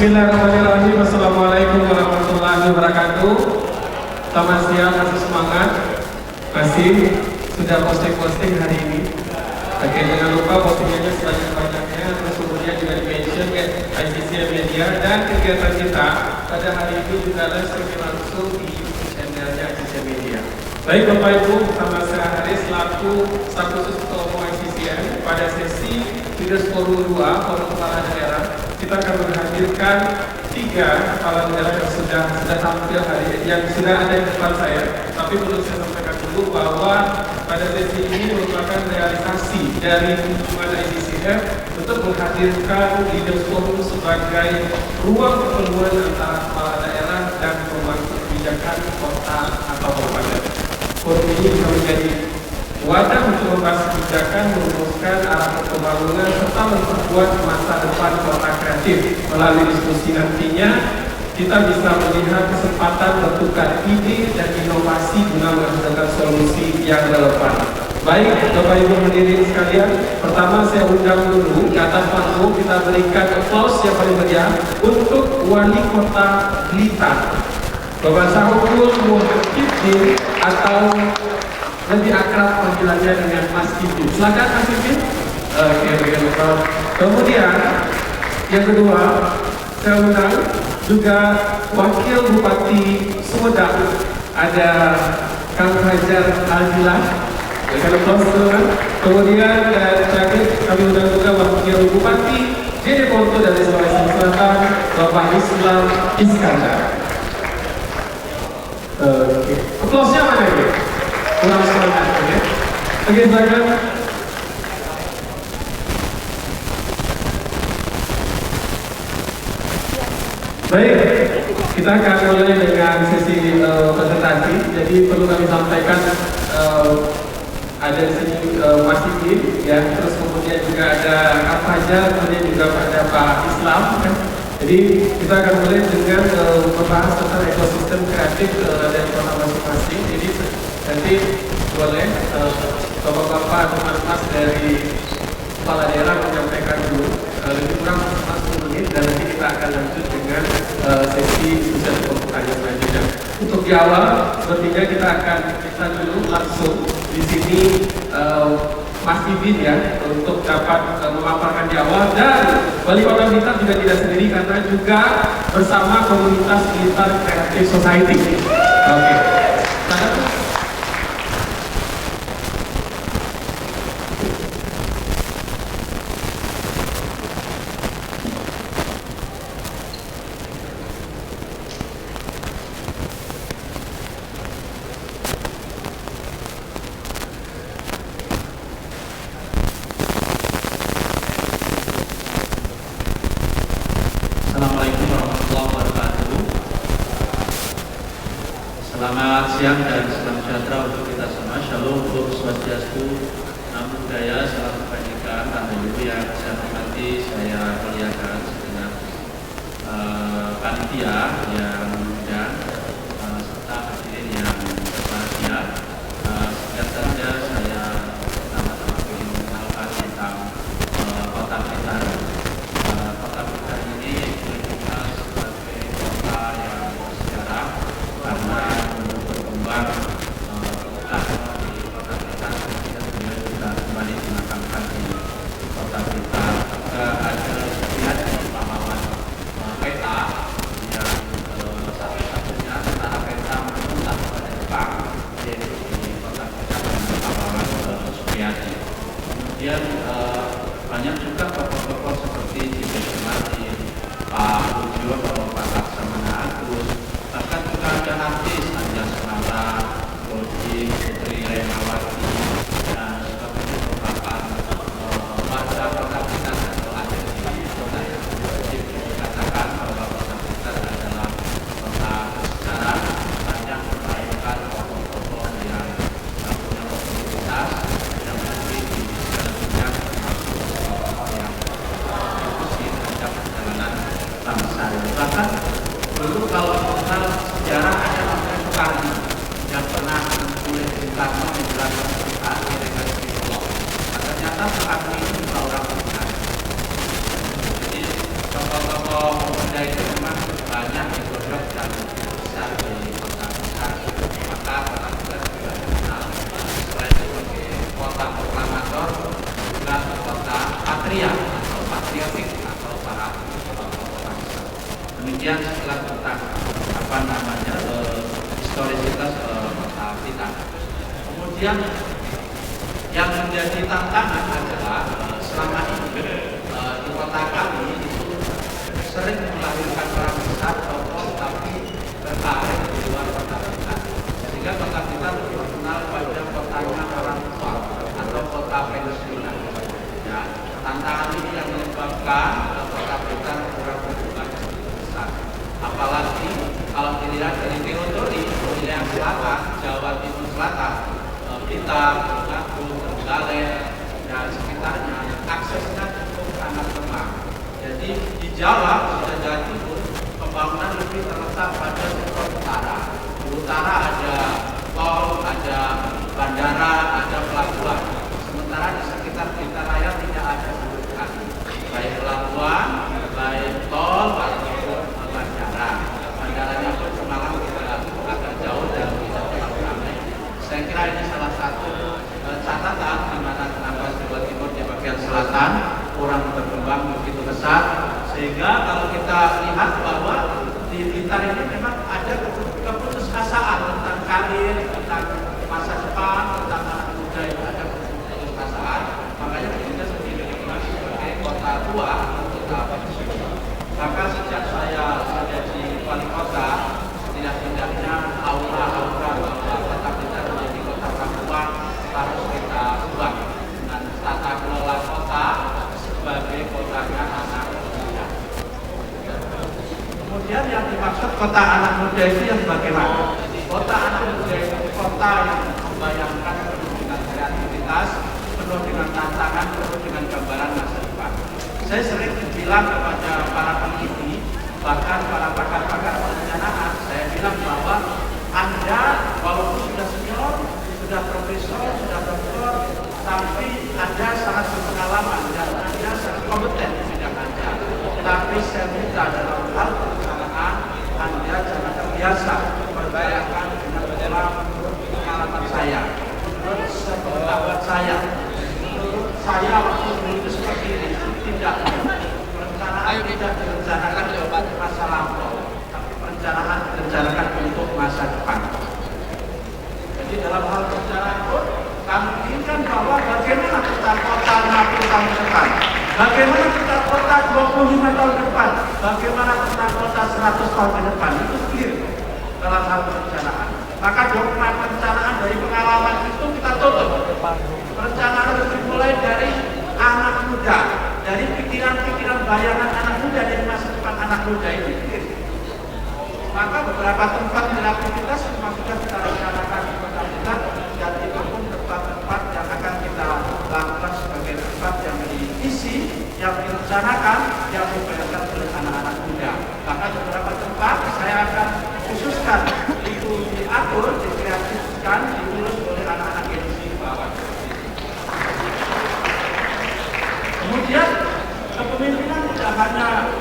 Bismillahirrahmanirrahim. Assalamualaikum warahmatullahi wabarakatuh. Selamat siang, masih semangat? Masih? Sudah posting hari ini? Oke, jangan lupa postingannya sebanyak-banyaknya. Terus kemudian juga di-mention ke ICC Media. Dan kegiatan kita pada hari ini juga live langsung di YouTube channelnya ICC Media. Baik Bapak Ibu, bersama saya Haris selaku staf khusus Ketua Umum ICCM pada sesi Leaders Forum 2 Forum Kepala Daerah. Kita akan menghadirkan 3 kepala daerah yang sudah tampil hari ini, yang sudah ada di depan saya. Tapi perlu saya sampaikan dulu bahwa pada sesi ini merupakan realisasi dari kunjungan ICCM untuk menghadirkan Leaders Forum sebagai ruang pertemuan antara kepala daerah dan pemangku kebijakan kota atau kabupaten. Forum ini bisa menjadi wadah untuk membahas kebijakan, merumuskan arah pembangunan serta memperkuat masa depan kota kreatif. Melalui diskusi nantinya kita bisa melihat kesempatan bertukar ide dan inovasi guna menghasilkan solusi yang relevan. Baik Bapak Ibu hadirin sekalian, pertama saya undang dulu ke atas panggung, kita berikan aplaus yang paling meriah untuk Wali Kota Blitar, Bapak Syahrul Muhyiddin atau lebih akrab panggilannya dengan Mas Kipin. Silakan Mas Kipin. Oke. Kemudian yang kedua, saya undang juga Wakil Bupati Sumedang, ada Kang Hajar Al-Jilah. Kemudian terakhir kami undang juga Wakil Bupati Jeneponto dari Sulawesi Selatan, Bapak Islam Iskandar. Oke. Aplausnya mana ini? Kurang semangat, ya. Oke, silakan. Baik, kita akan mulai dengan sesi presentasi. Jadi perlu kami sampaikan ada di sini Mas Iqbal, ya. Terus kemudian juga ada Kak Fajar, kemudian juga ada Pak Islam, kan. Jadi kita akan mulai dengan membahas tentang ekosistem kreatif dari kota masing-masing. Jadi nanti boleh bapak-bapak atau mas-mas dari kepala daerah menyampaikan dulu lebih kurang 40 menit, dan nanti kita akan lanjut dengan sesi diskusi pembukaan yang selanjutnya. Untuk di awal, sepertinya kita akan dulu langsung di sini Mas Ibin, ya, untuk dapat memaparkan di awal. Dan Wali Kota Blitar juga tidak sendiri karena juga bersama komunitas Blitar Creative Society. Oke. Assalamualaikum warahmatullahi wabarakatuh. Selamat siang dan salam sejahtera untuk kita semua. Shalom, Om Swastiastu, Namo Buddhaya, salam kebajikan. Bapak Ibu yang saya hormati, saya muliakan segenap panitia yang undang serta hadirin yang berbahagia. Singkat saja saya pertama-tama ingin mengenalkan tentang Kota Blitar. Kota Blitar ini dikenal sebagai kota yang bersejarah karena berkembang setelah di Kota Blitar, kemudian beliau juga kembali dimakamkan di Kota Blitar. Ada lihat di pahlawan peta yang satu-satunya setelah peta menuntut pada Jepang, yaitu di Kota Blitar dengan pahlawan Supriyadi. Kemudian banyak juga tokoh-tokoh seperti J.B. Martin, Pak Budiono, Pak Laksamana Agus, bahkan juga ada artis Anjasmara, Boji, Putri Renawati, dan sebagainya beberapa warga Kota Blitar atau ada di kota yang dikatakan bahwa Kota Blitar adalah kota bersejarah, banyak melahirkan tokoh-tokoh yang punya otoritas yang memiliki di segala dunia, termasuk tokoh yang berkontribusi terhadap perjalanan bangsa. Bahkan dulu kalau mengenal sejarah ada namanya Soekarno yang pernah menulis Bung Karno menjelaskan cerita kira-kira psikolog. Ternyata Soekarno itu juga orang benar. Jadi tokoh-tokoh pemuda itu Demikian sekilas tentang apa namanya historisitas kota Blitar. Kemudian yang menjadi tantangan adalah selama ini di kota kami itu sering melahirkan orang besar tokoh tapi berkarir di luar kota Blitar, sehingga kota Blitar terkenal pada kotanya orang tua atau kota pensiunan. Ya, tantangan ini yang menyebabkan kota Blitar kurang berkembang besar. Apalagi kalau dilihat dari teori wilayah selatan, Jawa Timur Selatan, Blitar, Tulungagung, Trenggalek dan sekitarnya, aksesnya cukup sangat lemah. Jadi di Jawa sudah Jawa Timur pembangunan lebih terletak pada sektor utara. Di utara ada tol, ada bandara, ada pelabuhan. Sementara di sekitar Blitar Raya tidak ada sama sekali, baik pelabuhan, baik tol ataupun bandara. Bandaranya pun semalam kita agak jauh dan tidak terlalu ramai. Saya kira ini salah satu catatan di mana kenapa Jawa Timur di bagian selatan kurang berkembang begitu besar, sehingga kalau kita lihat bahwa di Blitar ini memang ada keputusasaan tentang karir, tentang masa depan, tentang anak muda itu ada keputusasaan. Makanya kita sendiri sebagai kota tua, kota pensiun. Maka sejak saya ada di wali kota, tidak-tidaknya aura-aura bahwa kota Blitar menjadi kota perempuan harus kita buat dengan tata kelola kota sebagai kotanya anak muda. Kemudian yang dimaksud kota anak muda itu yang bagaimana? Kota anak muda itu kota yang membayangkan penuh dengan kreativitas, penuh dengan tantangan, penuh dengan gambaran masa depan. Saya sering bilang kepada para peneliti, bahkan para pakar-pakar perencanaan, saya bilang bahwa Anda walaupun sudah senior, sudah profesor, sudah doktor, tapi Anda sangat berpengalaman dan Anda sangat kompeten di bidang Anda. Tapi saya minta dalam hal perencanaan Anda jangan terbiasa berbayangkan dengan pengalaman saya, menurut sepengetahuan saya, menurut saya waktu dulu itu seperti ini. Tidak, perencanaan tidak direncanakan lewat masa lampau, tapi perencanaan direncanakan untuk masa depan. Jadi dalam hal perencanaan pun kami inginkan bahwa bagaimana kita kota 60 tahun depan, bagaimana kita kota 25 tahun depan, bagaimana kita kota 100 tahun ke depan, itu clear dalam hal perencanaan. Maka dokumen perencanaan dari pengalaman itu kita tutup. Perencanaan harus dimulai dari anak muda, dari pikiran-pikiran bayangan anak muda, dari masa depan anak muda itu clear. Maka beberapa tempat kreativitas memang sudah kita rencanakan di kota Blitar, dan itu pun tempat-tempat yang akan kita lakukan sebagai tempat yang diisi, yang direncanakan, yang dibayarkan oleh anak-anak muda. Maka beberapa tempat saya akan khususkan itu diatur, dikreatifkan, diurus oleh anak-anak yang di bawah. Kemudian kepemimpinan tidak hanya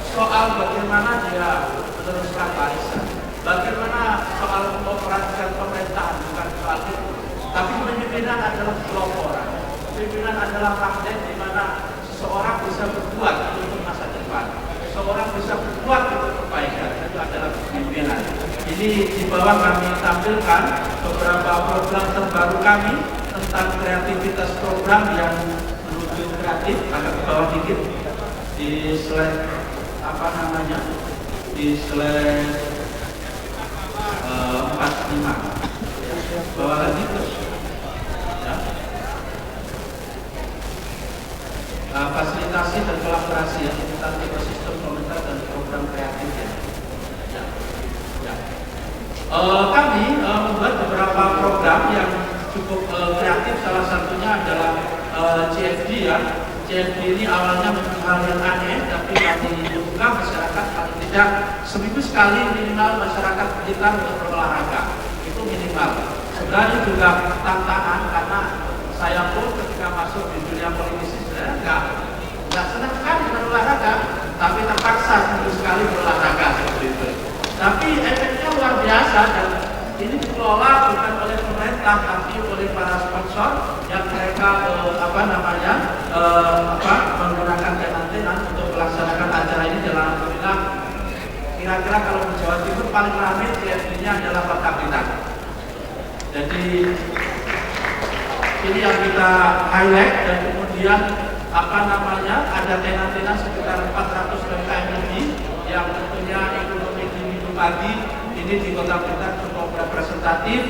soal bagaimana dia meneruskan warisan, bagaimana soal mengoperasikan pemerintahan, bukan soal itu. Tapi kepemimpinan adalah kelompok. Kepemimpinan adalah magnet di mana seseorang bisa berbuat untuk masa depan, seseorang bisa berbuat untuk kebaikan. Itu adalah kepemimpinan. Ini di bawah kami tampilkan beberapa program terbaru kami tentang kreativitas program yang menuju kreatif. Agak ke bawah dikit di slide di slide 45 bawah lagi terus ya. Fasilitasi dan kolaborasi ya, tentang ekosistem komunitas dan program kreatif ya. Kami membuat beberapa program yang cukup kreatif. Salah satunya adalah CFD ya. CFD ini awalnya menjadi hal yang aneh, tapi kami buka masyarakat paling tidak seminggu sekali minimal masyarakat Blitar untuk berolahraga. Itu minimal. Sebenarnya juga tantangan karena saya pun ketika masuk di dunia politisi sebenarnya nggak senang sekali berolahraga, tapi terpaksa seminggu sekali berolahraga seperti itu. Tapi efeknya luar biasa dan ini dikelola bukan oleh pemerintah tapi oleh para sponsor yang mereka menggunakan tenan-tenan untuk melaksanakan acara ini. Dalam alhamdulillah kira-kira kalau di Jawa Timur paling ramai CFD-nya adalah Kota Blitar. Jadi ini yang kita highlight, dan kemudian ada tena-tena sekitar 400 UMKM lebih yang tentunya ekonomi di minggu pagi ini di Kota Blitar cukup representatif.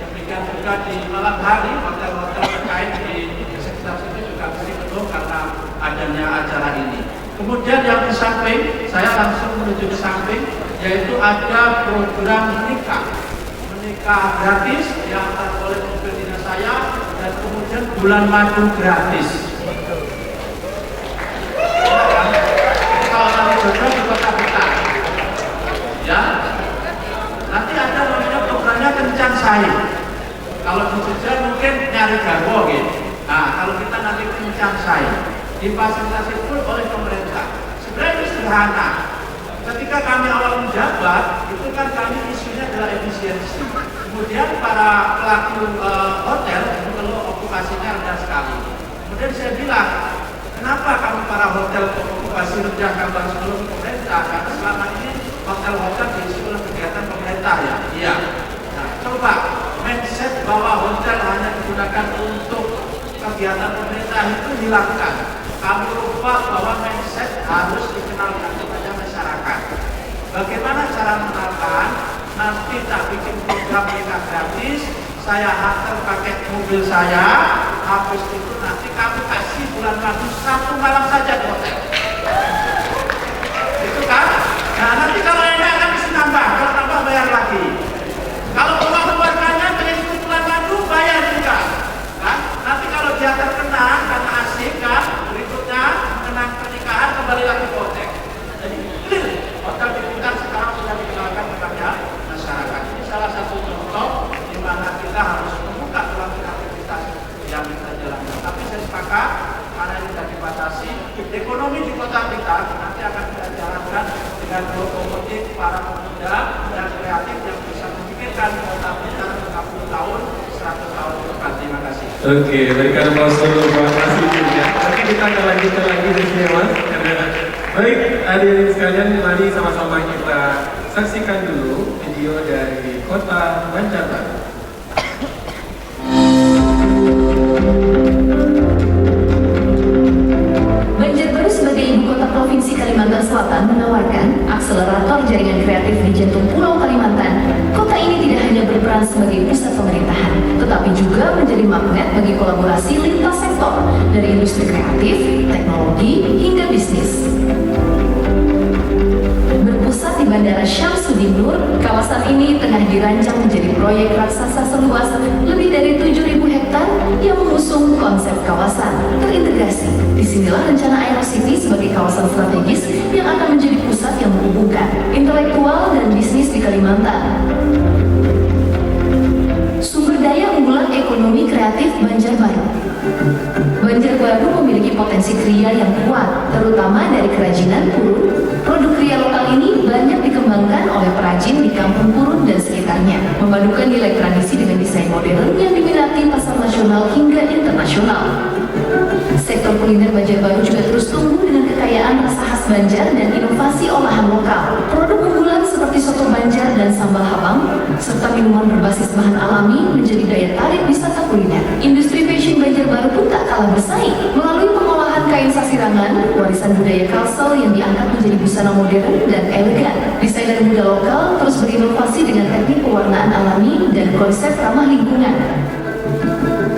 Demikian juga di malam hari hotel-hotel terkait di sekitar situ juga masih penuh karena adanya acara ini. Kemudian yang di samping, saya langsung menuju ke samping, yaitu ada program menikah gratis yang akan oleh mobil dinas saya, dan kemudian bulan madu gratis. Kalau kami jodoh di Kota Blitar, ya, nanti ada namanya programnya Kencan Saing. Kalau di Jogja mungkin nyari garwo gitu. Nah, kalau kita nanti Kencan Saing difasilitasi full oleh pemerintah. Sebenarnya ini sederhana. Ketika kami awal menjabat, itu kan kami isunya adalah efisiensi. Kemudian para pelaku hotel itu kalau okupasinya rendah sekali. Kemudian saya bilang, kenapa kami para hotel okupasi rendah kami sebelum pemerintah? Karena selama ini hotel-hotel diisi oleh kegiatan pemerintah ya. Iya. Nah, coba mindset bahwa hotel hanya digunakan untuk kegiatan pemerintah itu hilangkan. Kami lupa bahwa mindset harus dikenalkan kepada masyarakat. Bagaimana cara mengenalkan? Nanti tak bikin program menikah gratis, saya hantar pakai mobil saya, habis itu nanti kami kasih bulan madu 1 malam saja di hotel. Itu kan? Nah, nanti kalau enak akan bisa nambah, kalau nambah bayar lagi. Kalau keluarganya pengen ikut bulan madu, bayar juga. Kan? Nanti kalau dia terkena karena asik kan, berikutnya mengenang pernikahan kembali lagi ke hotel. Jadi clear, hotel di Blitar sekarang sudah dikenalkan kepada masyarakat. Ini salah satu contoh di mana kita harus membuka ruang kreativitas yang kita jalankan. Tapi saya sepakat, karena ini sudah dibatasi, ekonomi di Kota Blitar nanti akan kita jalankan dengan lokomotif para pemuda dan kreatif yang bisa memikirkan Kota Blitar 50 tahun, 100 tahun ke depan. Terima kasih. Oke, berikan aplaus dulu buat Mas Yusuf ya. Nanti kita akan lanjutkan lagi sesinya Mas. Baik, hadirin sekalian, mari sama-sama kita saksikan dulu video dari Kota Banjarbaru. Banjarbaru sebagai ibu kota provinsi Kalimantan Selatan menawarkan akselerator jaringan kreatif di jantung Pulau Kalimantan. Kota ini tidak hanya berperan sebagai pusat pemerintahan, tetapi juga menjadi magnet bagi kolaborasi lintas sektor dari industri kreatif, teknologi, hingga bisnis. Berpusat di Bandara Syamsuddin Nur, kawasan ini tengah dirancang menjadi proyek raksasa seluas lebih dari 7.000 hektar yang mengusung konsep kawasan terintegrasi. Disinilah rencana Aerocity sebagai kawasan strategis yang akan menjadi pusat yang menghubungkan intelektual dan bisnis di Kalimantan. Sumber daya unggulan ekonomi kreatif Banjarbaru. Banjarbaru memiliki potensi kria yang kuat, terutama dari kerajinan purun. Produk kria lokal ini banyak dikembangkan oleh perajin di Kampung Purun dan sekitarnya, memadukan nilai tradisi dengan desain modern yang diminati pasar nasional hingga internasional. Sektor kuliner Banjarbaru juga terus tumbuh dengan kekayaan rasa khas Banjar dan inovasi olahan lokal. Produk unggulan seperti soto Banjar dan sambal habang, serta minuman berbasis bahan alami menjadi daya tarik wisata kuliner. Industri fashion Banjarbaru pun tak kalah bersaing melalui pengolahan kain sasirangan, warisan budaya Kalsel yang diangkat menjadi busana modern dan elegan. Desainer muda lokal terus berinovasi dengan teknik pewarnaan alami dan konsep ramah lingkungan.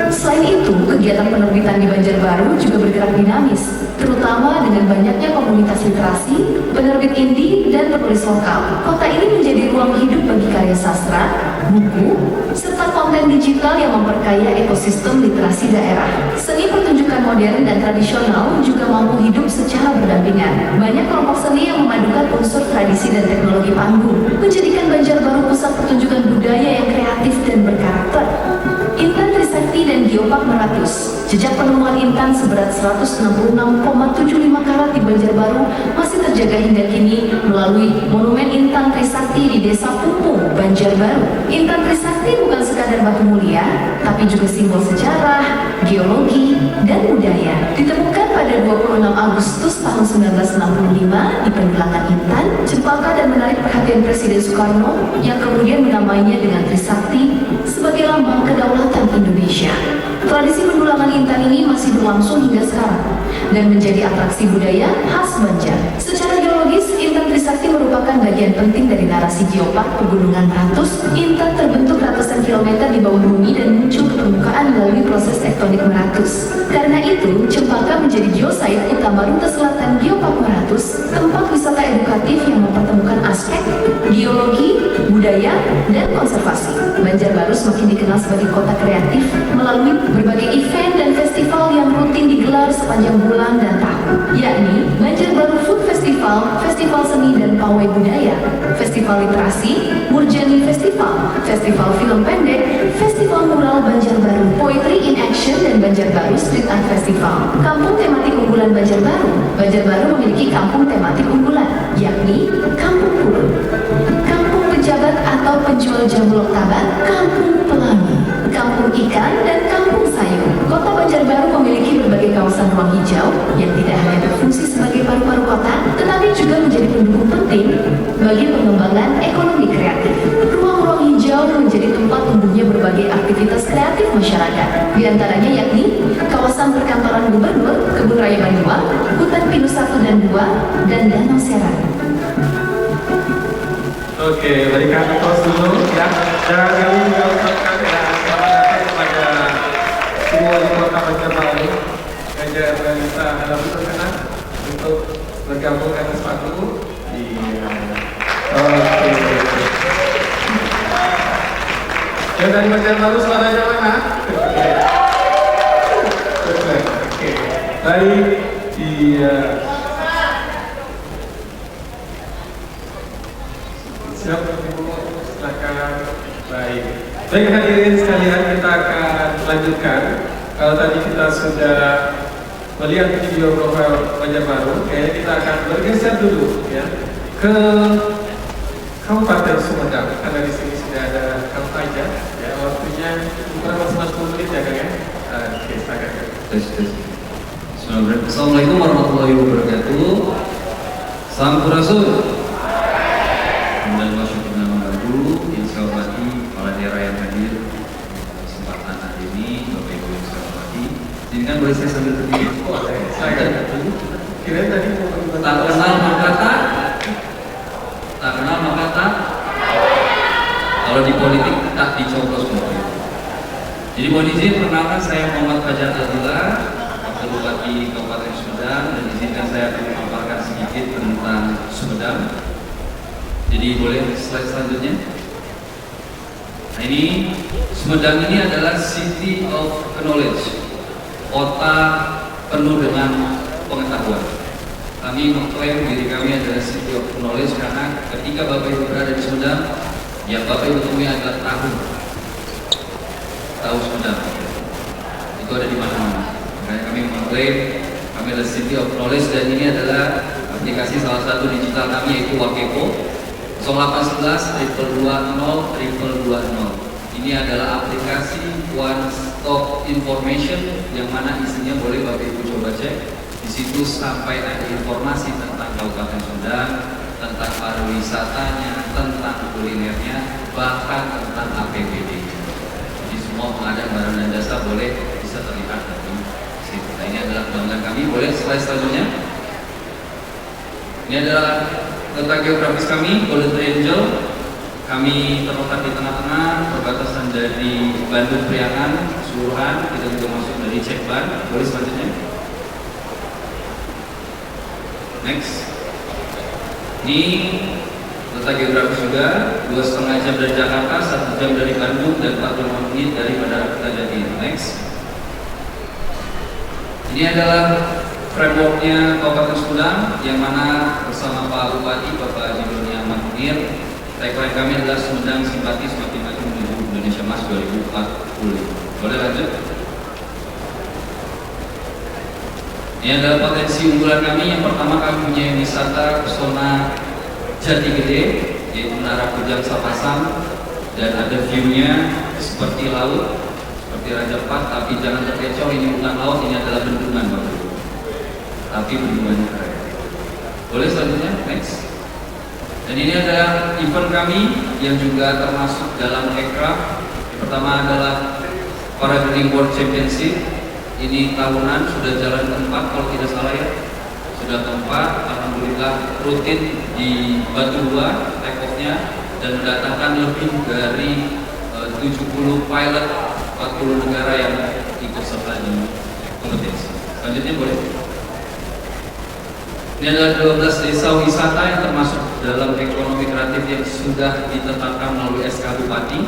Selain itu, kegiatan penerbitan di Banjarbaru juga bergerak dinamis, terutama dengan banyaknya komunitas literasi, penerbit indie, dan penulis lokal. Kota ini menjadi ruang hidup bagi karya sastra, buku, serta konten digital yang memperkaya ekosistem literasi daerah. Seni pertunjukan modern dan tradisional juga mampu hidup secara berdampingan. Banyak kelompok seni yang memadukan unsur tradisi dan teknologi panggung, menjadikan Banjarbaru pusat pertunjukan budaya yang kreatif dan berkarakter. Intan Trisakti dan Geopark Meratus. Jejak penemuan Intan seberat 166,75 karat di Banjarbaru masih terjaga hingga kini melalui Monumen Intan Trisakti di Desa Pumpung, Banjarbaru. Intan Trisakti bukan sekadar batu mulia, tapi juga simbol sejarah, geologi, dan budaya. Budaya ditemukan pada 26 Agustus tahun 1965 di Pendulangan Intan, Cempaka, dan menarik perhatian Presiden Soekarno yang kemudian menamainya dengan Trisakti sebagai lambang kedaulatan Indonesia. Tradisi pendulangan Intan ini masih berlangsung hingga sekarang dan menjadi atraksi budaya khas Banjar. Secara geologis, Intan Trisakti merupakan bagian penting dari narasi geopark Pegunungan Meratus. Intan terbentuk ratusan kilometer di bawah bumi dan muncul ke permukaan melalui proses tektonik Meratus. Karena itu, Cempaka menjadi geosite utama rute selatan Geopark Meratus, tempat wisata edukatif yang mempertemukan aspek geologi, budaya, dan konservasi. Banjarbaru semakin dikenal sebagai kota kreatif melalui berbagai event dan festival yang rutin digelar sepanjang bulan dan tahun, yakni Banjarbaru Food Festival, Festival Seni dan Pawai Budaya, Festival Literasi, Murjani Festival, Festival Film Pendek, Festival Mural Banjarbaru, Poetry in Action, dan Banjarbaru Street Art Festival. Kampung tematik unggulan Banjarbaru. Banjarbaru memiliki kampung tematik unggulan, yakni Kampung Purun, Kampung Pejabat atau penjual jamu loktabat, Kampung Pelangi, Kampung Ikan, dan Kampung Sayur. Kota Banjarbaru memiliki berbagai kawasan ruang hijau yang tidak hanya berfungsi sebagai paru-paru kota, tetapi juga menjadi pendukung penting bagi pengembangan ekonomi kreatif. Ruang-ruang hijau menjadi tempat tumbuhnya berbagai aktivitas kreatif masyarakat, di antaranya yakni kawasan perkantoran gubernur, kebun raya Banyuwangi, hutan pinus 1 dan 2, dan danau Seran. Oke, berikan aplaus dulu ya. Dan kami juga ucapkan ya selamat datang kepada semua wali kota Banjarbaru. Ganjar Balita dalam berkenan untuk bergabung dengan sepatu. Iya. Oke. Yang dari Banjarbaru suaranya mana? Oke. Baik. Iya. Siap, silakan. Baik. Baik hadirin sekalian, kita akan lanjutkan. Kalau tadi kita sudah melihat video profil Banjarbaru, kayaknya kita akan bergeser dulu ya ke Kabupaten Sumedang, karena di sini sudah ada Kang Fajar. Ya, waktunya kurang maksimal 10 menit ya Kang ya. Oke, silakan. Assalamualaikum warahmatullahi wabarakatuh. Sampurasun. Dan masyarakat Baru yang saya hormati kepala daerah yang hadir kesempatan hari ini, Bapak Ibu yang saya hormati. Jadi kan boleh saya sambil berdiri? Kira tadi mau tak kenal maka tak kenal maka tak. Kalau di politik tak dicoblos mobil. Jadi mohon izin perkenalkan, saya Muhammad Fajar Abdullah, Wakil Bupati Kabupaten Sumedang, dan izinkan saya memaparkan sedikit tentang Sumedang. Jadi boleh slide selanjutnya. Nah ini Sumedang ini adalah City of Knowledge, kota penuh dengan pengetahuan. Kami mengklaim diri kami adalah City of Knowledge karena ketika Bapak Ibu berada di Sumedang, yang Bapak Ibu temui adalah tahu Sumedang. Itu ada di mana-mana. Makanya kami mengklaim kami adalah City of Knowledge, dan ini adalah aplikasi salah satu digital kami yaitu Wakepo 0811 220 220. Ini adalah aplikasi one stop information yang mana isinya boleh Bapak Ibu coba cek. Di situ sampai ada informasi tentang Kabupaten Sumedang, tentang pariwisatanya, tentang kulinernya, bahkan tentang APBD. Jadi semua pengadaan barang dan jasa boleh bisa terlihat di situ. Nah, ini adalah kebanggaan kami. Boleh slide selanjutnya. Ini adalah letak geografis kami, Golden Triangle. Kami terletak di tengah-tengah, perbatasan dari Bandung Priangan keseluruhan. Kita juga masuk dari Cekban. Boleh selanjutnya. Next. Ini letak geografis juga, 2,5 jam dari Jakarta, 1 jam dari Bandung, dan 45 menit dari Bandara Kertajati. Next. Ini adalah frameworknya Kabupaten Sumedang, yang mana bersama Pak Bupati, Bapak Haji Doni Ahmad Munir, tagline kami adalah Sumedang Simpati Semakin Maju Menuju Indonesia Emas 2040. Boleh lanjut? Ini adalah potensi unggulan kami. Yang pertama, kami punya wisata pesona Jati Gede, yaitu Menara Kujang Sapasang, dan ada view-nya seperti laut, seperti Raja Pat, tapi jangan terkecoh, ini bukan laut, ini adalah bendungan Bapak Ibu. Tapi bendungannya keren. Boleh selanjutnya, next. Dan ini adalah event kami yang juga termasuk dalam Ekraf. Yang pertama adalah Paragliding World Championship. Ini tahunan, sudah jalan keempat kalau tidak salah ya. Sudah keempat, alhamdulillah rutin di Batu Dua take off-nya dan mendatangkan lebih dari 70 pilot 40 negara yang ikut serta di kompetisi. Selanjutnya boleh. Ini adalah 12 desa wisata yang termasuk dalam ekonomi kreatif yang sudah ditetapkan melalui SK Bupati.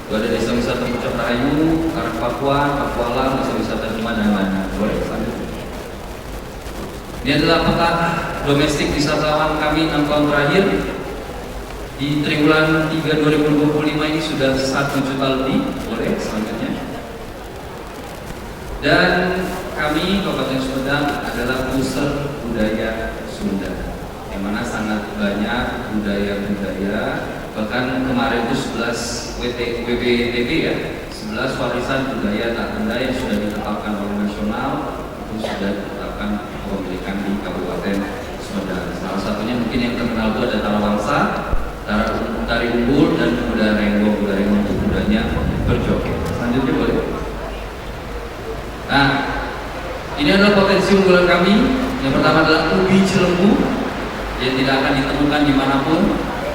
Itu ada desa wisata Puncak Rahayu, Karang Pakuan, Pakualam, desa wisata Demak dan lainnya. Boleh selanjutnya. Ini adalah peta domestik wisatawan kami 6 tahun terakhir. Di triwulan 3 2025 ini sudah 1 juta lebih. Boleh selanjutnya. Dan kami Kabupaten Sumedang adalah pusat budaya Sunda, yang mana sangat banyak budaya-budaya. Bahkan kemarin itu 11 WBTB ya, 11 warisan budaya tak benda yang sudah ditetapkan oleh nasional, itu sudah ditetapkan kepemilikan di Kabupaten Sumedang. Salah satunya mungkin yang terkenal itu ada Tarawangsa, Tari Umbul, dan budaya Renggong. Budaya Renggong itu budayanya berjoget. Selanjutnya boleh. Nah, ini adalah potensi unggulan kami. Yang pertama adalah ubi Cilembu yang tidak akan ditemukan dimanapun,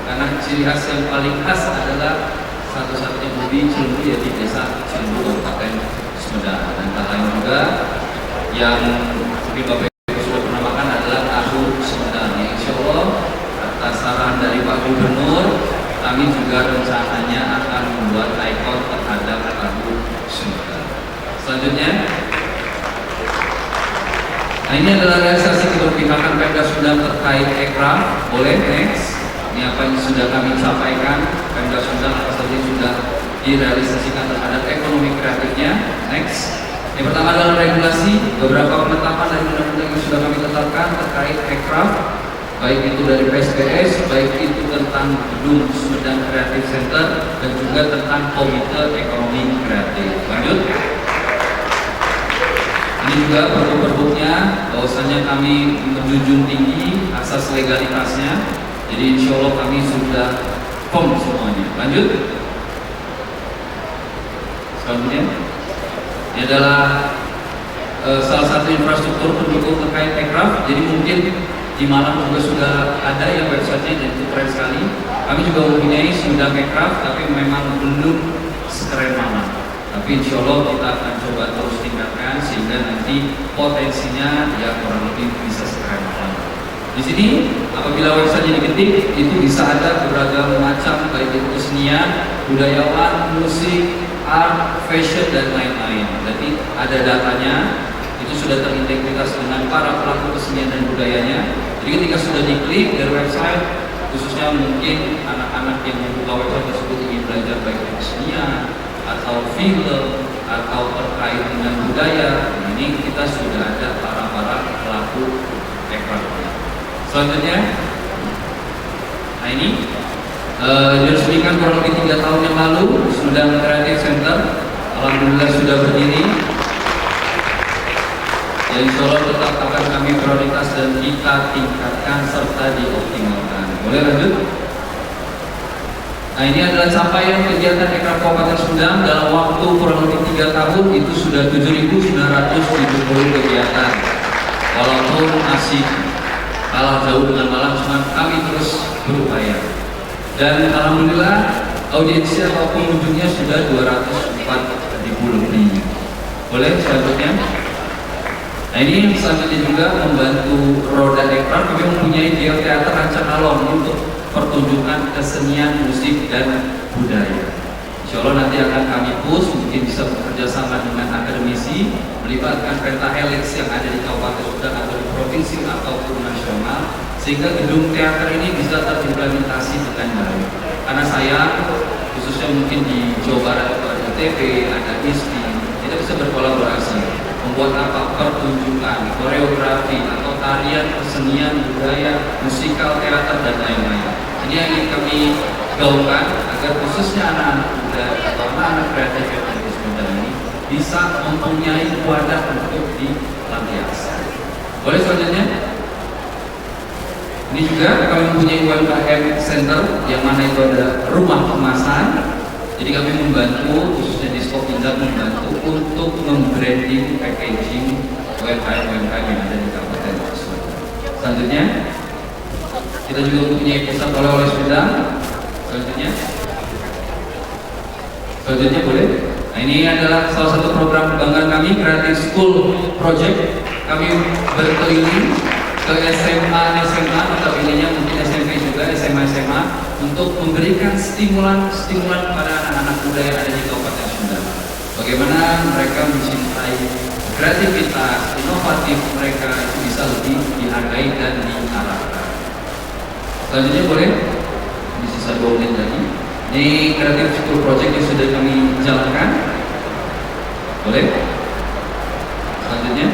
karena ciri khas yang paling khas adalah satu-satunya ubi Cilembu yaitu di desa Cilembu Kabupaten Sumedang. Dan tak lain juga yang mungkin Bapak Ibu sudah pernah makan adalah tahu Sumedang. Yang insya Allah atas saran dari Pak Gubernur, kami juga rencananya akan membuat ikon terhadap tahu Sumedang. Selanjutnya. Nah, ini adalah realisasi keberpihakan Pemda Sumedang terkait Ekraf. Boleh next. Ini apa yang sudah kami sampaikan. Pemda Sumedang apa saja sudah direalisasikan terhadap ekonomi kreatifnya. Next. Yang pertama adalah regulasi. Beberapa penetapan dari undang-undang yang sudah kami tetapkan terkait Ekraf, baik itu dari PSBS, baik itu tentang gedung Sumedang Creative Center, dan juga tentang Komite Ekonomi Kreatif. Lanjut. Ini juga pergub-perbuknya, bahwasanya kami menjunjung tinggi asas legalitasnya. Jadi insya Allah kami sudah firm semuanya. Lanjut. Selanjutnya, ini adalah salah satu infrastruktur pendukung terkait Ekraf. Jadi mungkin di Malang juga sudah ada yang websitenya dan itu keren sekali. Kami juga mempunyai Sumedang Ekraf, tapi memang belum sekeren Malang. Tapi insya Allah kita akan coba terus tingkatkan sehingga nanti potensinya ya kurang lebih bisa sekeren Malang. Di sini apabila websitenya diketik itu bisa ada beragam macam baik itu kesenian, budayawan, musik, art, fashion dan lain-lain. Jadi ada datanya, itu sudah terintegritas dengan para pelaku kesenian dan budayanya. Jadi ketika sudah diklik dari website, khususnya mungkin anak-anak yang membuka website tersebut ingin belajar baik kesenian atau film atau terkait dengan budaya, ini kita sudah ada para pelaku Ekraf. Selanjutnya, nah ini diresmikan kurang lebih 3 tahun yang lalu Sumedang Creative Center. Alhamdulillah sudah berdiri. Ya insya Allah tetap akan kami prioritas dan kita tingkatkan serta dioptimalkan. Boleh lanjut? Nah ini adalah capaian kegiatan Ekraf Kabupaten Sumedang dalam waktu kurang lebih 3 tahun itu sudah 7.970 kegiatan. Walaupun masih kalah jauh dengan Malang, cuma kami terus berupaya. Dan alhamdulillah audiensi atau pengunjungnya sudah 204.000 lebih. Boleh selanjutnya? Nah ini selanjutnya juga membantu Roda Ekraf. Kami mempunyai Geoteater Rancakalong untuk pertunjukan kesenian, musik, dan budaya. Insya Allah nanti akan kami push, mungkin bisa bekerja sama dengan akademisi, melibatkan pentahelix yang ada di Kabupaten Sumedang atau di provinsi ataupun nasional, sehingga gedung teater ini bisa terimplementasi dengan baik. Karena saya, khususnya mungkin di Jawa Barat itu ada ITB, ada ISPI, kita bisa berkolaborasi, membuat apa? Pertunjukan, koreografi, atau tarian, kesenian, budaya, musikal, teater, dan lain-lain. Ini yang ingin kami gaungkan agar khususnya anak-anak muda atau anak-anak kreatif yang ada di Sumedang ini bisa mempunyai wadah untuk dilampiaskan. Boleh selanjutnya? Ini juga kami mempunyai UMKM Center yang mana itu ada rumah kemasan. Jadi kami membantu, khususnya di Skopindah membantu untuk membranding packaging UMKM yang ada di Kabupaten tersebut. Selanjutnya, kita juga mempunyai pusat oleh-oleh Sumedang. Selanjutnya boleh. Nah, ini adalah salah satu program kebanggaan kami, Creative School Project. Kami berkeliling ke SMA, notabene mungkin SMP juga, SMA untuk memberikan stimulan kepada anak-anak muda yang ada di Kabupaten Sumedang. Bagaimana mereka mencintai kreativitas, inovatif mereka itu bisa lebih dihargai dan diarahkan. Selanjutnya boleh, di sisa 2 menit lagi. Ini Creative School Project yang sudah kami jalankan. Boleh. Selanjutnya,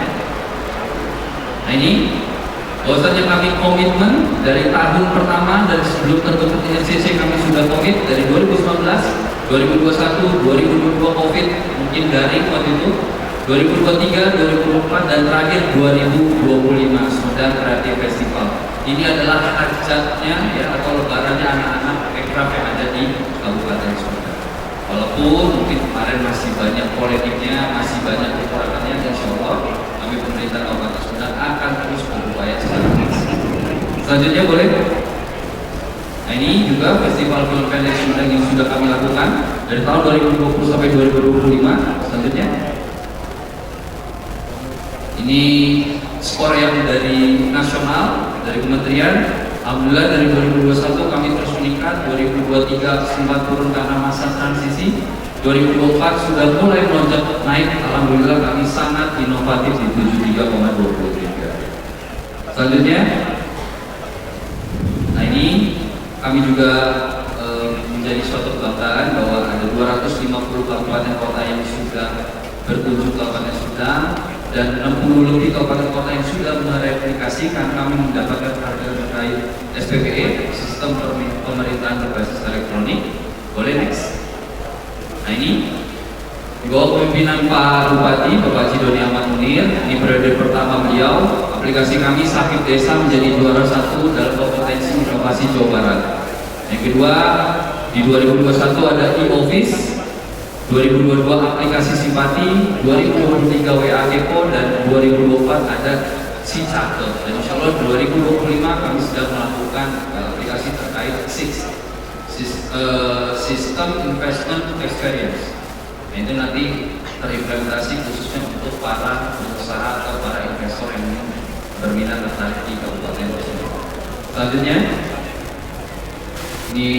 nah ini bahwasanya kami komitmen dari tahun pertama, dari sebelum terbentuknya RCC kami sudah komit dari 2019, 2021, 2022 COVID mungkin daring waktu itu, 2023, 2024 dan terakhir 2025 Sumedang Creative Festival. Ini adalah hajatnya ya atau lebarannya anak-anak ekraf yang ada di Kabupaten Sumedang. Walaupun mungkin kemarin masih banyak polemiknya, masih banyak kekurangannya, insya Allah kami pemerintah Kabupaten Sumedang akan terus berupaya secara maksimal. Selanjutnya boleh. Nah ini juga festival film pendek Sumedang yang sudah kami lakukan dari tahun 2020 sampai 2025. Selanjutnya, ini skor yang dari nasional, dari kementerian. Alhamdulillah dari 2021 kami terus meningkat, 2023 sempat turun karena masa transisi, 2024 sudah mulai melonjak naik. Alhamdulillah kami sangat inovatif di 73,23. Selanjutnya, nah ini kami juga menjadi suatu kebanggaan bahwa ada 250 kabupaten kota yang sudah berkunjung ke Kabupaten Sumedang dan 60 lebih kabupaten kota yang sudah mereplikasikan kami mendapatkan harga terkait SPPE, sistem pemerintahan berbasis elektronik. Boleh next. Nah ini di bawah kepemimpinan Pak Bupati, Bapak Haji Doni Ahmad Munir, ini periode pertama beliau, aplikasi kami Sakit Desa menjadi juara 1 dalam kompetensi inovasi Jawa Barat. Yang kedua, di 2021 ada e-office, 2022 aplikasi Simpati, 2023 WA Kepo, dan 2024 ada Si Catet. Dan insya Allah 2025 kami sedang melakukan aplikasi terkait Sistem Investment Experience. Nah, itu nanti terimplementasi khususnya untuk para pengusaha atau para investor yang berminat tertarik di kabupaten tersebut. Selanjutnya, ini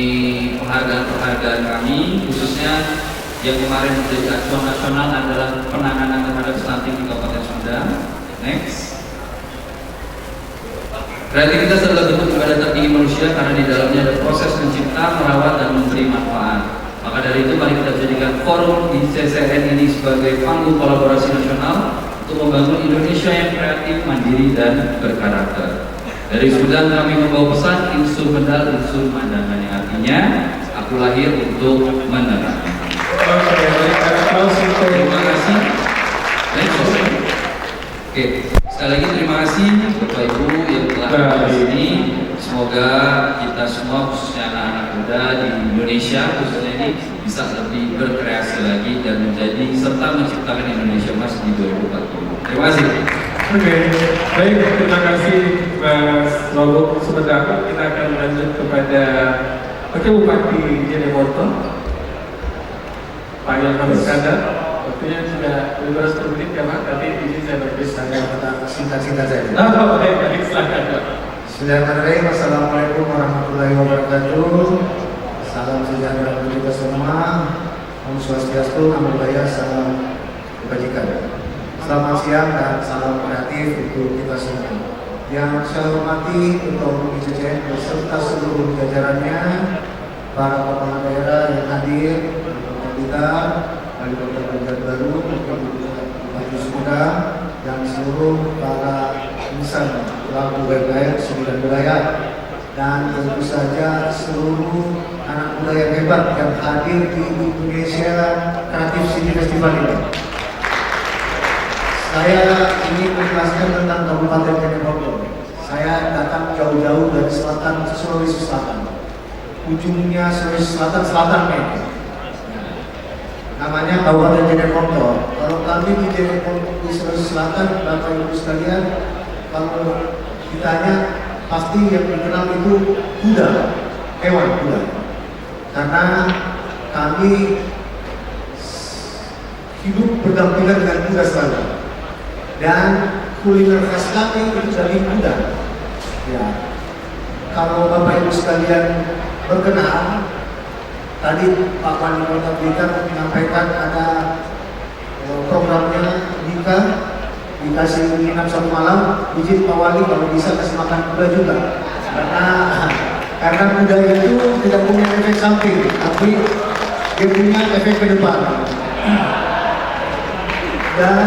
penghargaan kami khususnya yang kemarin menjadi acuan nasional adalah penanganan terhadap stunting di Kabupaten Sumedang. Next. Kreativitas adalah bentuk ibadah tertinggi manusia karena di dalamnya ada proses mencipta, merawat, dan memberi manfaat. Maka dari itu mari kita jadikan forum di CCN ini sebagai panggung kolaborasi nasional untuk membangun Indonesia yang kreatif, mandiri, dan berkarakter. Dari Sumedang kami membawa pesan insur medal, insur mandangan, yang artinya aku lahir untuk menerangkan. Terima kasih. Oke, sekali lagi terima kasih Bapak Ibu yang telah hadir di sini. Semoga kita semua khususnya anak-anak muda di Indonesia khususnya ini bisa lebih berkreasi lagi dan menjadi serta menciptakan Indonesia Emas di 2040. Terima kasih. Oke, baik, terima kasih Mas Logo. Sebentar kita akan lanjut kepada Wakil Bupati Jeneponto, Pak Ilham Iskandar. Waktunya sudah 15 menit ya Pak, tapi izin saya berpisah. Singkat-singkat saja. Oh, baik, silakan Pak. Bismillahirrahmanirrahim. Assalamualaikum warahmatullahi wabarakatuh. Salam sejahtera untuk kita semua. Om Swastiastu, Namo Buddhaya, salam kebajikan. Selamat siang dan salam kreatif untuk kita semua. Yang saya hormati Ketua Umum ICCN beserta seluruh jajarannya, para kepala daerah yang hadir, kita, Wali Kota Banjarbaru, Bupati Sumedang, dan seluruh para insan pelaku UMKM sembilan wilayah, dan tentu saja seluruh anak muda yang hebat yang hadir di Indonesia Creative City Festival ini. Saya ingin menjelaskan tentang Kabupaten Jeneponto. Saya datang jauh-jauh dari selatan Sulawesi Selatan. Ujungnya Sulawesi Selatan nih. Namanya Kabupaten Jeneponto. Kalau kami di Jeneponto di Sulawesi Selatan, Bapak Ibu sekalian, kalau ditanya pasti yang dikenal itu kuda, hewan kuda. Karena kami hidup berdampingan dengan kuda selalu. Dan kuliner khas kami itu dari kuda. Ya, kalau Bapak Ibu sekalian berkenan, tadi Pak Wali Kota Blitar menyampaikan ada programnya Dika dikasih menginap 1 malam. Izin Pak Wali kalau bisa kasih makan kuda juga, karena kuda itu tidak punya efek samping, tapi dia punya efek ke depan. Dan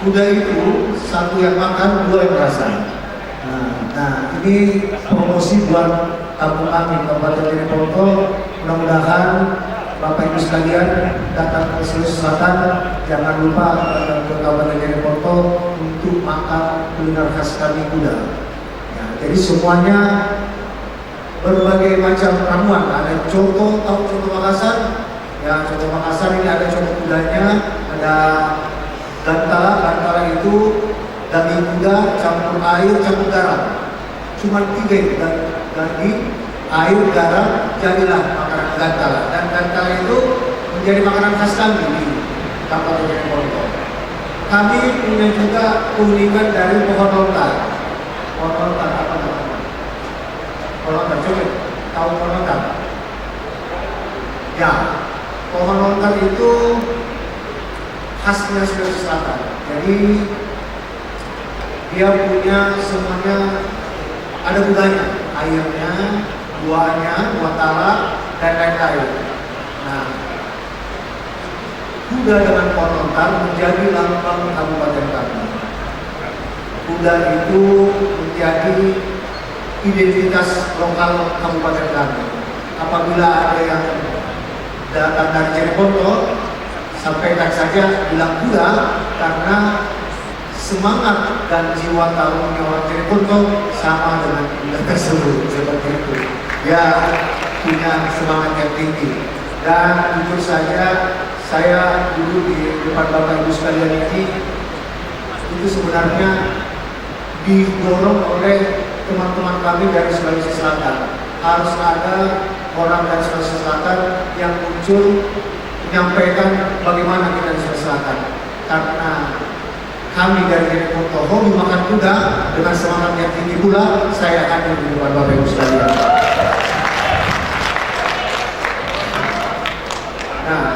kuda itu satu yang makan, 2 yang merasa. Nah, ini promosi buat kampung kami, Kabupaten Jeneponto. Mudah-mudahan Bapak Ibu sekalian datang ke Sulawesi Selatan, jangan lupa datang ke Kabupaten Jeneponto untuk makan kuliner khas kami kuda. Ya, jadi semuanya berbagai macam ramuan. Ada coto, tahu coto Makassar? Ya, coto Makassar ini ada coto kudanya, ada gantala itu daging kuda campur air campur garam. Cuma 3 itu, daging, air, garam, jadilah makanan gantala. Dan gantala itu menjadi makanan khas kami di Kabupaten Jeneponto. Kami punya juga keunikan dari pohon lontar. Pohon lontar apa namanya? Pohon lontar, coba tahu pohon lontar? Ya, pohon lontar itu khasnya Sulawesi Selatan. Jadi dia punya semuanya, ada budanya, airnya, buahnya, buah talak, dan lain-lain. Nah, kuda dengan pohon lontar menjadi lambang kabupaten kami. Kuda itu menjadi identitas lokal kabupaten kami. Apabila ada yang datang dari Jeneponto, sampaikan saja bilang kuda, karena semangat dan jiwa tarungnya orang Jeneponto sama dengan kuda tersebut, seperti itu. Ya, punya semangat yang tinggi. Dan jujur saja, saya dulu di depan Bapak Ibu sekalian ini itu sebenarnya didorong oleh teman-teman kami dari Sulawesi Selatan. Harus ada orang dari Sulawesi Selatan yang muncul menyampaikan bagaimana kita di Sulawesi Selatan. Karena kami dari Jeneponto hobi makan kuda dengan semangat yang tinggi pula, saya hadir di depan Bapak Ibu sekalian. Nah,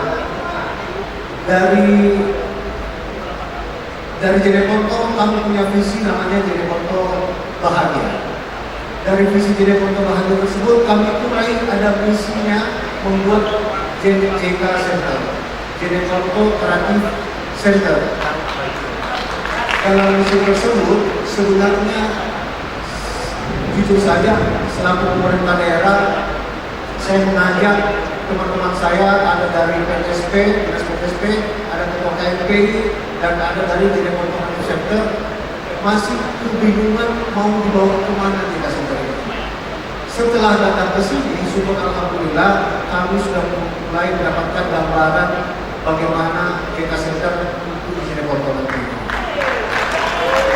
dari Jeneponto kami punya visi namanya Jeneponto Bahagia. Dari visi Jeneponto Bahagia tersebut kami mulai ada visinya membuat JK Center, Jeneponto Creative Center. Dalam misi tersebut sebenarnya jujur saja selaku pemerintah daerah, saya mengajak teman-teman saya, ada dari PSP, ada ketua KMP, dan ada dari Jeneponto Creative Center, masih kebingungan mau dibawa kemana JK Center ini. Setelah datang ke sini, syukur alhamdulillah kami sudah mulai mendapatkan gambaran bagaimana JK Center untuk di Jeneponto nanti.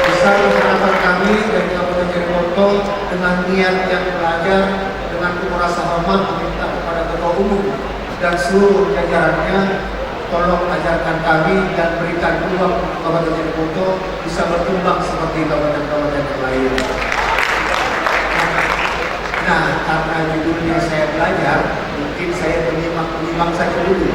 Besar harapan kami dari Kabupaten Jeneponto dengan niat yang belajar, dengan penuh rasa hormat meminta kepada Ketua Umum dan seluruh jajarannya, tolong ajarkan kami dan berikan peluang untuk Kabupaten Jeneponto bisa berkembang seperti kabupaten-kabupaten yang lain. Nah, karena judulnya saya belajar, mungkin saya menyimak saja dulu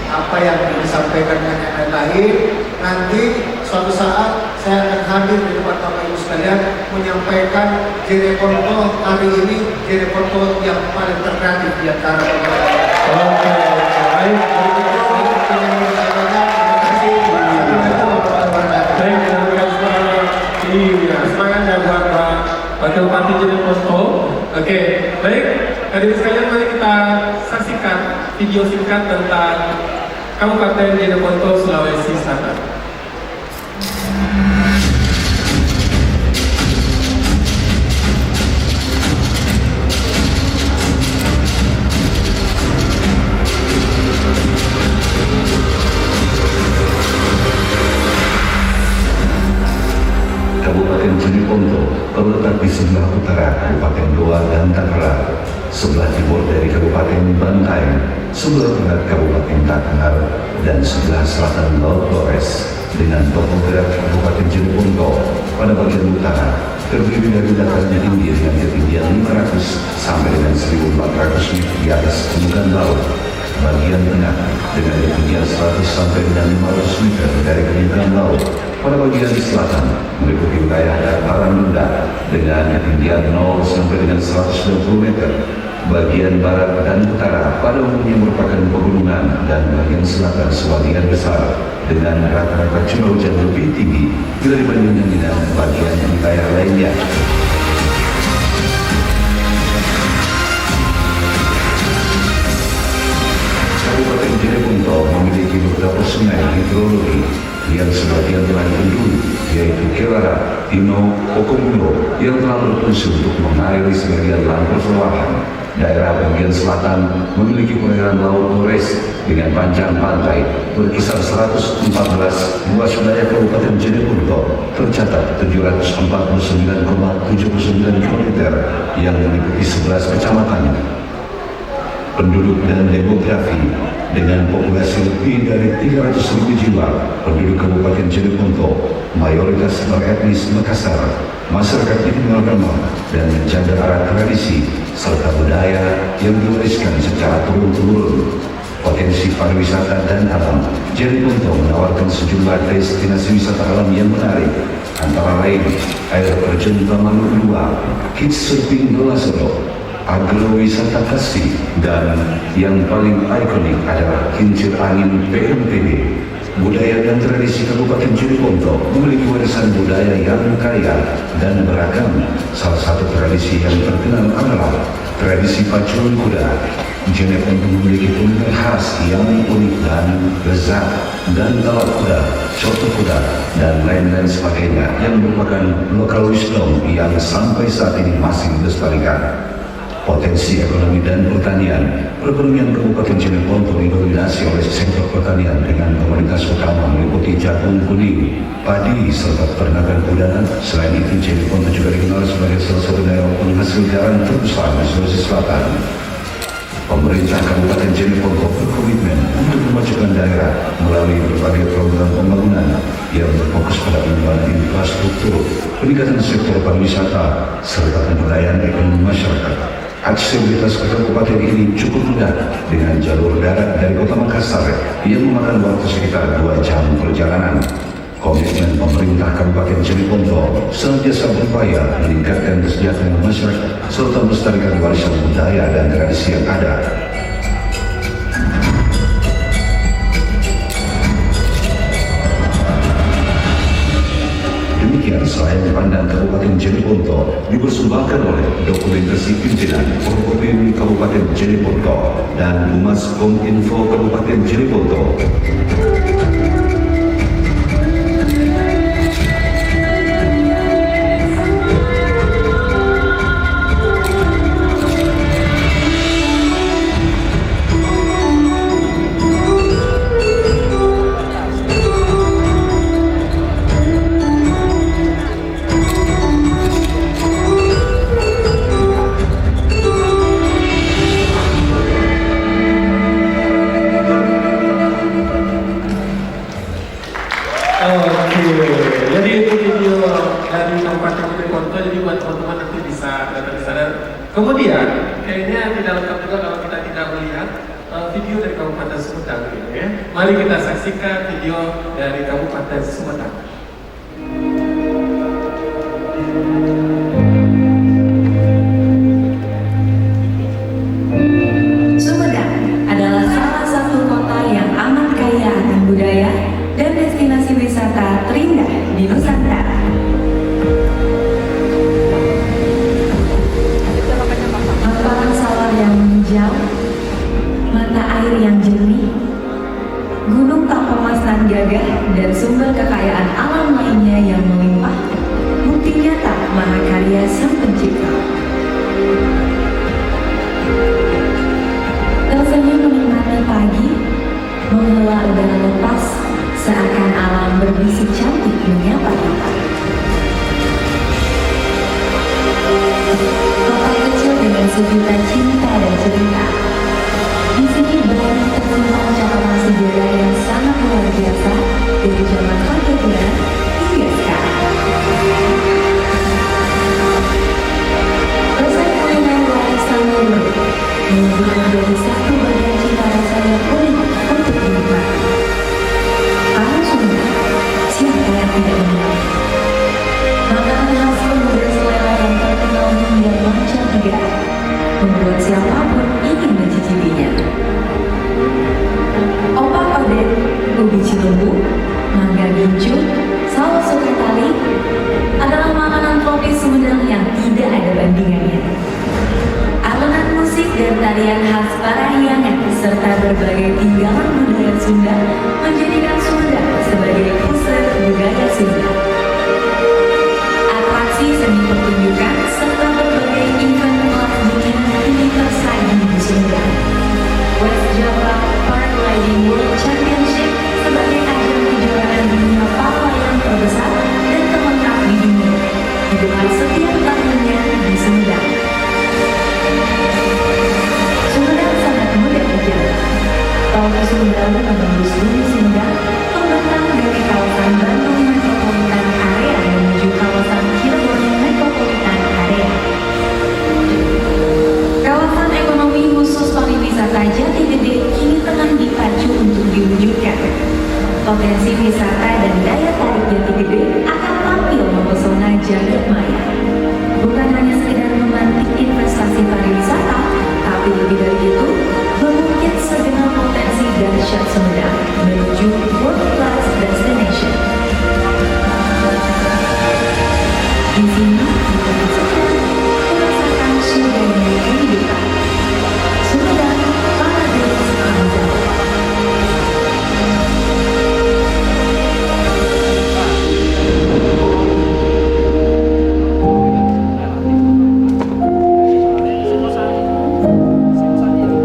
apa yang disampaikan dengan yang lain. Nanti suatu saat saya akan hadir di depan Bapak Ibu sekalian menyampaikan Jeneponto hari ini, Jeneponto yang paling terkreatif di antara Oke, baik. Iya, semangatnya buat Pak Wakil Bupati Jeneponto. Oke, baik. Hadirin sekalian, mari kita saksikan video singkat tentang Kabupaten Jeneponto, Sulawesi Selatan. sebelah timur dari Kabupaten Bantaeng, sebelah tengah Kabupaten Taknar, dan sebelah selatan Laut Flores, dengan topograf Kabupaten Jeneponto pada bagian utara terdiri dari dataran tinggi dengan ketinggian 500 sampai dengan 1400 meter di atas permukaan laut. Bagian tengah dengan ketinggian 100 sampai dengan 500 meter dari permukaan laut. Pada bagian selatan meliputi wilayah dataran rendah dengan ketinggian 0 sampai dengan 120 meter. Bagian barat dan utara pada umumnya merupakan pegunungan, dan bagian selatan sebagian besar dengan rata-rata curah hujan lebih tinggi bila dibandingkan dengan bagian wilayah lainnya. Kabupaten Jeneponto memiliki beberapa sungai hidrologi yang sebagian telah dibendung, yaitu Kelara, Tino, Okomulo yang telah berfungsi untuk mengairi sebagian lahan persawahan. Daerah bagian selatan memiliki perairan Laut Flores dengan panjang pantai berkisar 114. Luas wilayah Kabupaten Jeneponto tercatat 749,79 km yang meliputi 11 kecamatan. Penduduk dan demografi dengan populasi lebih dari 300.000 jiwa, penduduk Kabupaten Jeneponto mayoritas beretnis Makassar. Masyarakat dikenal agama dan menjaga erat tradisi serta budaya yang diwariskan secara turun-temurun. Potensi pariwisata dan alam, Jeneponto menawarkan sejumlah destinasi wisata alam yang menarik, antara lain air terjun Tamanulu 2, kids surfing Dolasero, agrowisata Kasih, dan yang paling ikonik adalah kincir angin PMPD. Budaya dan tradisi Kabupaten Jeneponto memiliki warisan budaya yang kaya dan beragam. Salah satu tradisi yang terkenal adalah tradisi pacuan kuda. Jeneponto memiliki kuliner khas yang unik dan lezat, dan talak kuda, coto kuda, dan lain-lain sebagainya yang merupakan local wisdom yang sampai saat ini masih dilestarikan. Potensi ekonomi dan pertanian. Perekonomian Kabupaten Jeneponto didominasi oleh sektor pertanian dengan komoditas utama meliputi jagung kuning, padi, serta peternakan kuda. Selain itu, Jeneponto juga dikenal sebagai salah satu daerah penghasil garam terbesar di Sulawesi Selatan. Pemerintah Kabupaten Jeneponto berkomitmen untuk memajukan daerah melalui berbagai program pembangunan yang berfokus pada pengembangan infrastruktur, peningkatan sektor pariwisata, serta pemberdayaan ekonomi masyarakat. Aksesibilitas ke kabupaten ini cukup mudah dengan jalur darat dari Kota Makassar yang memakan waktu sekitar 2 jam perjalanan. Komitmen pemerintah Kabupaten Jeneponto senantiasa berupaya meningkatkan kesejahteraan masyarakat serta melestarikan warisan budaya dan tradisi yang ada. Demikian Selayang Pandang Kabupaten Jeneponto dipersembahkan oleh Dokumentasi Pimpinan Forkopimda Kabupaten Jeneponto dan Humas Kominfo Kabupaten Jeneponto. Jadi itu video dari Kabupaten Jeneponto, jadi buat teman-teman nanti bisa datang di sana. Kemudian kayaknya tidak lengkap juga kalau kita tidak melihat video dari Kabupaten Sumedang gitu ya. Mari kita saksikan video dari Kabupaten Sumedang. Sumedang adalah salah satu kota yang amat kaya akan budaya dan destinasi wisata terindah di Nusantara. Hamparan sawah yang menjauh, mata air yang jernih, gunung tak pemasan gagah, dan sumber kekayaan alam lainnya yang melimpah, bukti nyata mahakarya Sang Pencipta. Tersenyum menikmati pagi, menghela udara lepas, seakan alam berbisik cantik menyapa kita. Kota kecil dengan sejuta cinta menunjukkan menjadi satu bagian cita rasa yang unik untuk dinikmati. Para Sunda, siapa yang tidak mengenal? Makanan khas pemuda selera yang terkenal hingga mancanegara, membuat siapapun ingin mencicipinya. Opak oden, ubi cilembu, mangga gincu, saus sukatali adalah makanan tropis Sumedang yang tidak ada bandingannya. Alunan musik dan tarian khas Parahyangan serta berbagai tinggalan budaya Sunda menjadikan Sumedang sebagai pusat budaya Sunda. Atraksi seni pertunjukan serta berbagai event kelas dunia kini tersaji di Sumedang. West Java Paragliding World Championship sebagai ajang kejuaraan dunia paralayang terbesar dan terlengkap di dunia digelar setiap tahunnya di Sumedang. Sumedang sangat mudah dijaga. Tol Sumedang menembus bumi Sumedang, membentang dari kawasan Bandung Metropolitan Area menuju kawasan Cirebon Metropolitan Area. Kawasan ekonomi khusus pariwisata Jati Gede kini tengah dipacu untuk diwujudkan. Potensi wisata dan daya tarik Jati Gede akan tampil mempesona jagat maya. Bukan hanya sekedar memantik investasi pariwisata, tapi lebih dari itu, mengukir segenap potensi dahsyat Sumedang menuju world class destination. Di sini kita bisa merasakan surganya kehidupan. Sumedang, Paradise Anjali.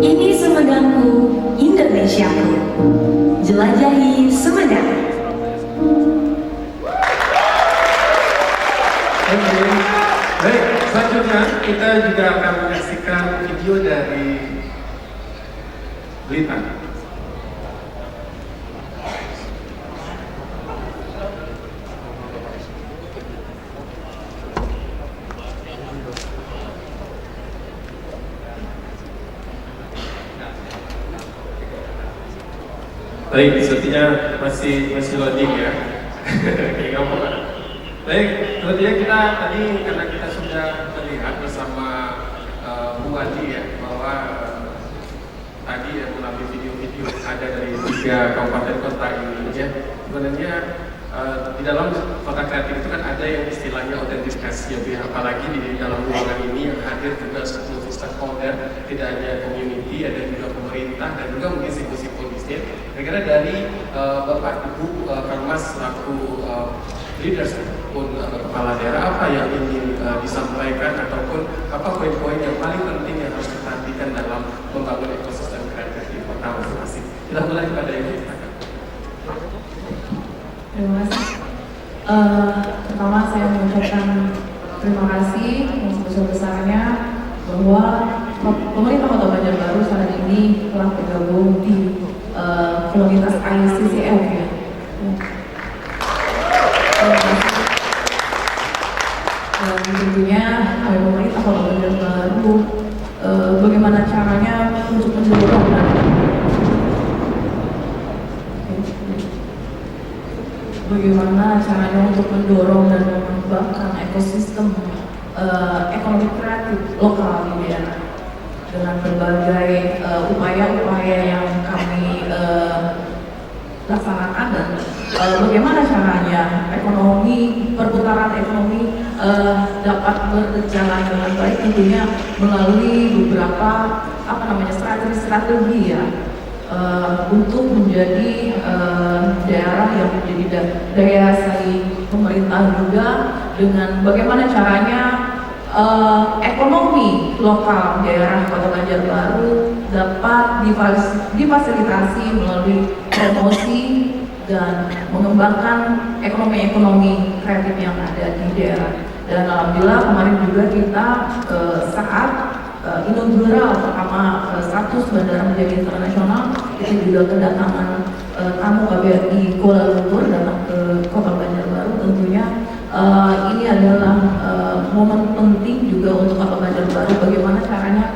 Ini Sumedangku, Indonesiaku. Jelajahi Sumedang. Oke. Baik, selanjutnya kita juga akan menyaksikan video dari Blitar. Baik, sepertinya masih loading ya. Oke, nggak apa-apa. Baik, kemudian kita tadi karena kita sudah melihat bersama Bu Adi ya bahwa tadi ya melalui video-video ada dari 3 kabupaten kota ini ya. Sebenarnya di dalam kota kreatif itu kan ada yang istilahnya autentifikasi ya, apalagi di dalam ruangan ini yang hadir juga seluruh stakeholder, tidak hanya community, ada juga pemerintah dan juga mungkin sifu-sifu bisnis. Kira-kira dari Bapak Ibu Karmas selaku leaders pun kepala daerah apa yang ingin disampaikan ataupun apa poin-poin yang paling penting yang harus diperhatikan dalam membangun ekosistem kreatif di kota masing-masing. Kita mulai pada Ibu. Terima kasih. Pertama saya mengucapkan terima kasih yang sebesar-besarnya bahwa pemerintah Kota Banjarbaru saat ini telah bergabung di komunitas ICCF ya. Dan tentunya pemerintah Kota Banjarbaru bagaimana caranya untuk mendorong dan mengembangkan ekosistem ekonomi kreatif lokal di daerah dengan berbagai upaya-upaya yang kami laksanakan dan bagaimana caranya perputaran ekonomi dapat berjalan dengan baik tentunya melalui beberapa strategi ya untuk menjadi daerah yang menjadi daya saing pemerintah juga dengan bagaimana caranya ekonomi lokal daerah Kota Banjarbaru dapat difasilitasi melalui promosi dan mengembangkan ekonomi kreatif yang ada di daerah. Dan alhamdulillah kemarin juga kita saat inaugural pertama status bandara menjadi internasional, kita juga kedatangan tamu KBRI Kuala Lumpur datang ke Kota Banjarbaru. Tentunya ini adalah momen penting juga untuk Kota Banjarbaru bagaimana caranya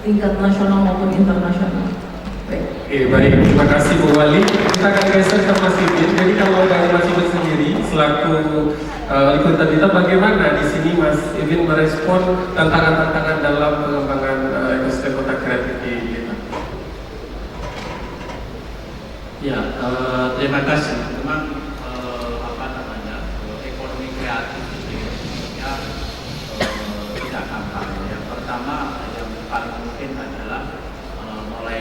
tingkat nasional maupun internasional. Oke, baik. Terima kasih Bu Wali. Kita akan geser ke Mas Ibin. Jadi kalau dari Mas Ibin sendiri selaku ikutan kita, bagaimana di sini Mas Ibin merespon tantangan-tantangan dalam pengembangan ekosistem kota kreatif di kita? Ya, terima kasih. Memang ekonomi kreatif itu ya, tidak gampang. Yang pertama yang paling mungkin adalah mulai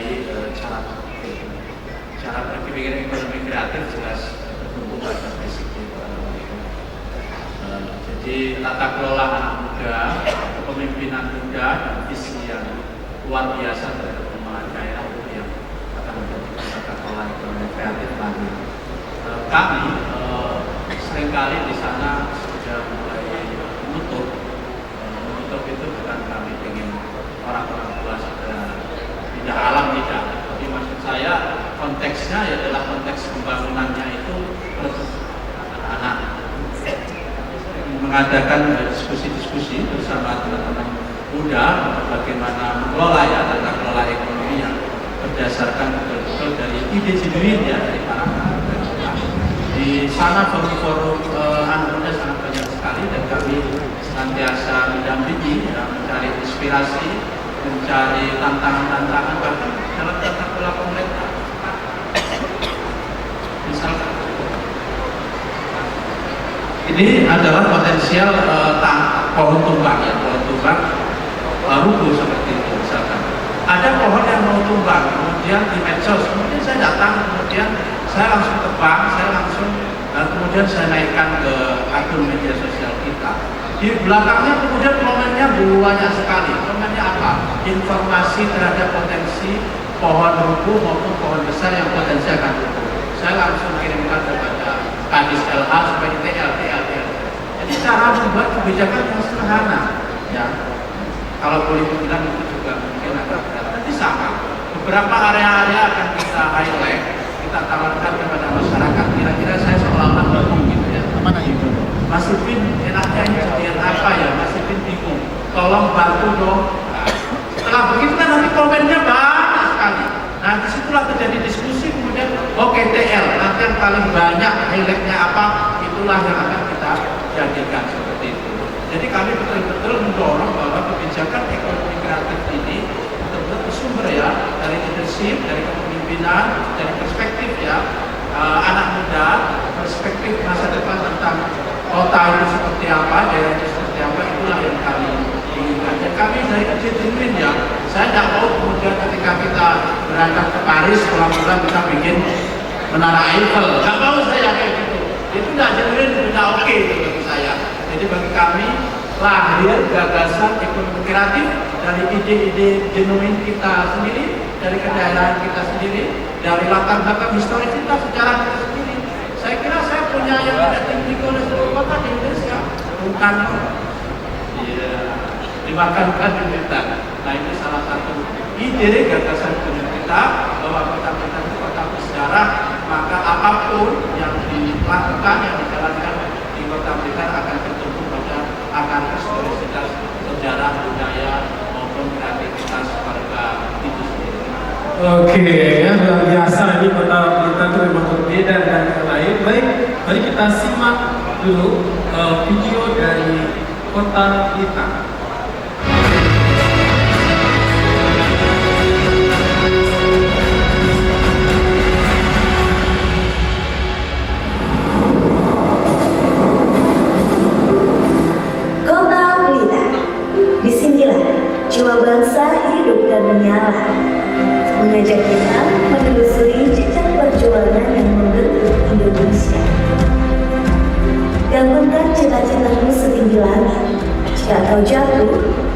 cara berpikir ekonomi kreatif jelas bertumbuh pada basic ekonomi. Jadi tata kelola anak muda, kepemimpinan muda, dan visi yang luar biasa terhadap pengembangan daerah itu yang akan menjadi tata kelola ekonomi kreatif lagi. Kami seringkali di sana sudah mulai menutup itu bukan kami ingin orang-orang tua sudah tidak alam, tidak. Tapi maksud saya konteksnya adalah konteks pembangunannya itu anak-anak mengadakan diskusi-diskusi bersama teman-teman muda bagaimana mengelola ya tata kelola ekonomi yang berdasarkan betul-betul dari ide genuine ya dari para anak muda. Di sana forum-forum anak muda sangat banyak sekali dan kami senantiasa mendampingi ya, mencari inspirasi, mencari tantangan-tantangan bahkan dalam tata kelola pemerintah. Misalkan ini adalah potensial pohon tumbang ya, pohon tumbang rubuh seperti itu misalkan. Ada pohon yang mau tumbang, kemudian di medsos, kemudian saya datang, kemudian saya langsung tebang, kemudian saya naikkan ke akun media sosial kita. Di belakangnya kemudian komennya banyak sekali. Komennya apa? Informasi terhadap potensi pohon rubuh maupun pohon besar yang potensi akan rubuh. Saya langsung kirimkan kepada Kadis LH supaya TL. Jadi cara membuat kebijakan yang sederhana, ya. Kalau boleh dibilang itu juga mungkin agak berat. Nanti sama. Beberapa area-area akan kita highlight, kita tawarkan kepada masyarakat. Kira-kira saya seolah-olah ngomong gitu ya. Mana itu? Mas Ipin enaknya ini jadian apa ya? Mas Ipin bingung. Tolong bantu dong. Nah, setelah begitu kan nanti komennya banyak sekali. Nah disitulah terjadi diskusi kemudian TL. Nanti yang paling banyak highlightnya apa? Itulah yang akan kita jadikan seperti itu. Jadi kami betul-betul mendorong bahwa kebijakan ekonomi kreatif ini betul-betul bersumber ya dari leadership, dari kepemimpinan, dari perspektif ya anak muda, perspektif masa depan tentang kota itu seperti apa, daerah itu seperti apa, itulah yang kami inginkan. Dan kami dari kecil genuine ya, saya tidak mau kemudian ketika kita berangkat ke Paris, pulang-pulang kita bikin menara Eiffel, nggak mau saya kayak gitu. Itu tidak genuine, tidak oke itu bagi saya. Jadi bagi kami lahir gagasan ekonomi kreatif dari ide-ide genuine kita sendiri, dari kedaerahan kita sendiri, dari latar belakang historis kita, sejarah kita sendiri. Saya kira saya punya yang tidak dimiliki oleh seluruh kota di Indonesia, bukan dimakamkan di kita. Nah ini salah satu ide gagasan kita bahwa kota kita itu kota bersejarah, maka apapun yang dilakukan, yang dijalankan di kota kita akan bertumbuh pada akar historisitas sejarah, budaya maupun kreativitas warga itu sendiri. Oke, ya luar biasa ini kota kita itu memang berbeda dengan yang lain. Baik, mari kita simak dulu video dari kota kita. Kota Blitar, disinilah jiwa bangsa hidup dan menyala, mengajak kita menelusuri jejak perjuangan yang membentuk Indonesia. Gantungkan cita-citamu setinggi langit. Jika kau jatuh,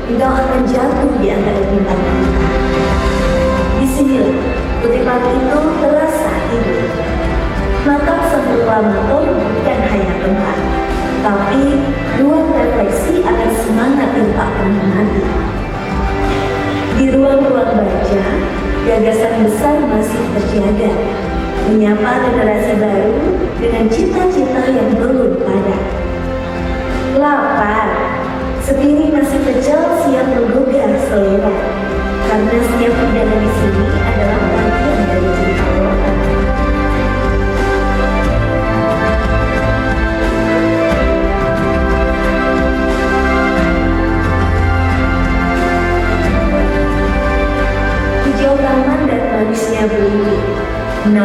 engkau akan jatuh di antara bintang-bintang. Disinilah kutipan itu terasa hidup. Maka satu proklamtor bukan hanya tempat, tapi ruang refleksi akan semangat yang tak pernah mati. Di ruang-ruang baca, gagasan besar masih terjaga, menyapa generasi baru dengan cita-cita yang belum padam. Lapar, sepiring nasi pecel siap menggugah selera, karena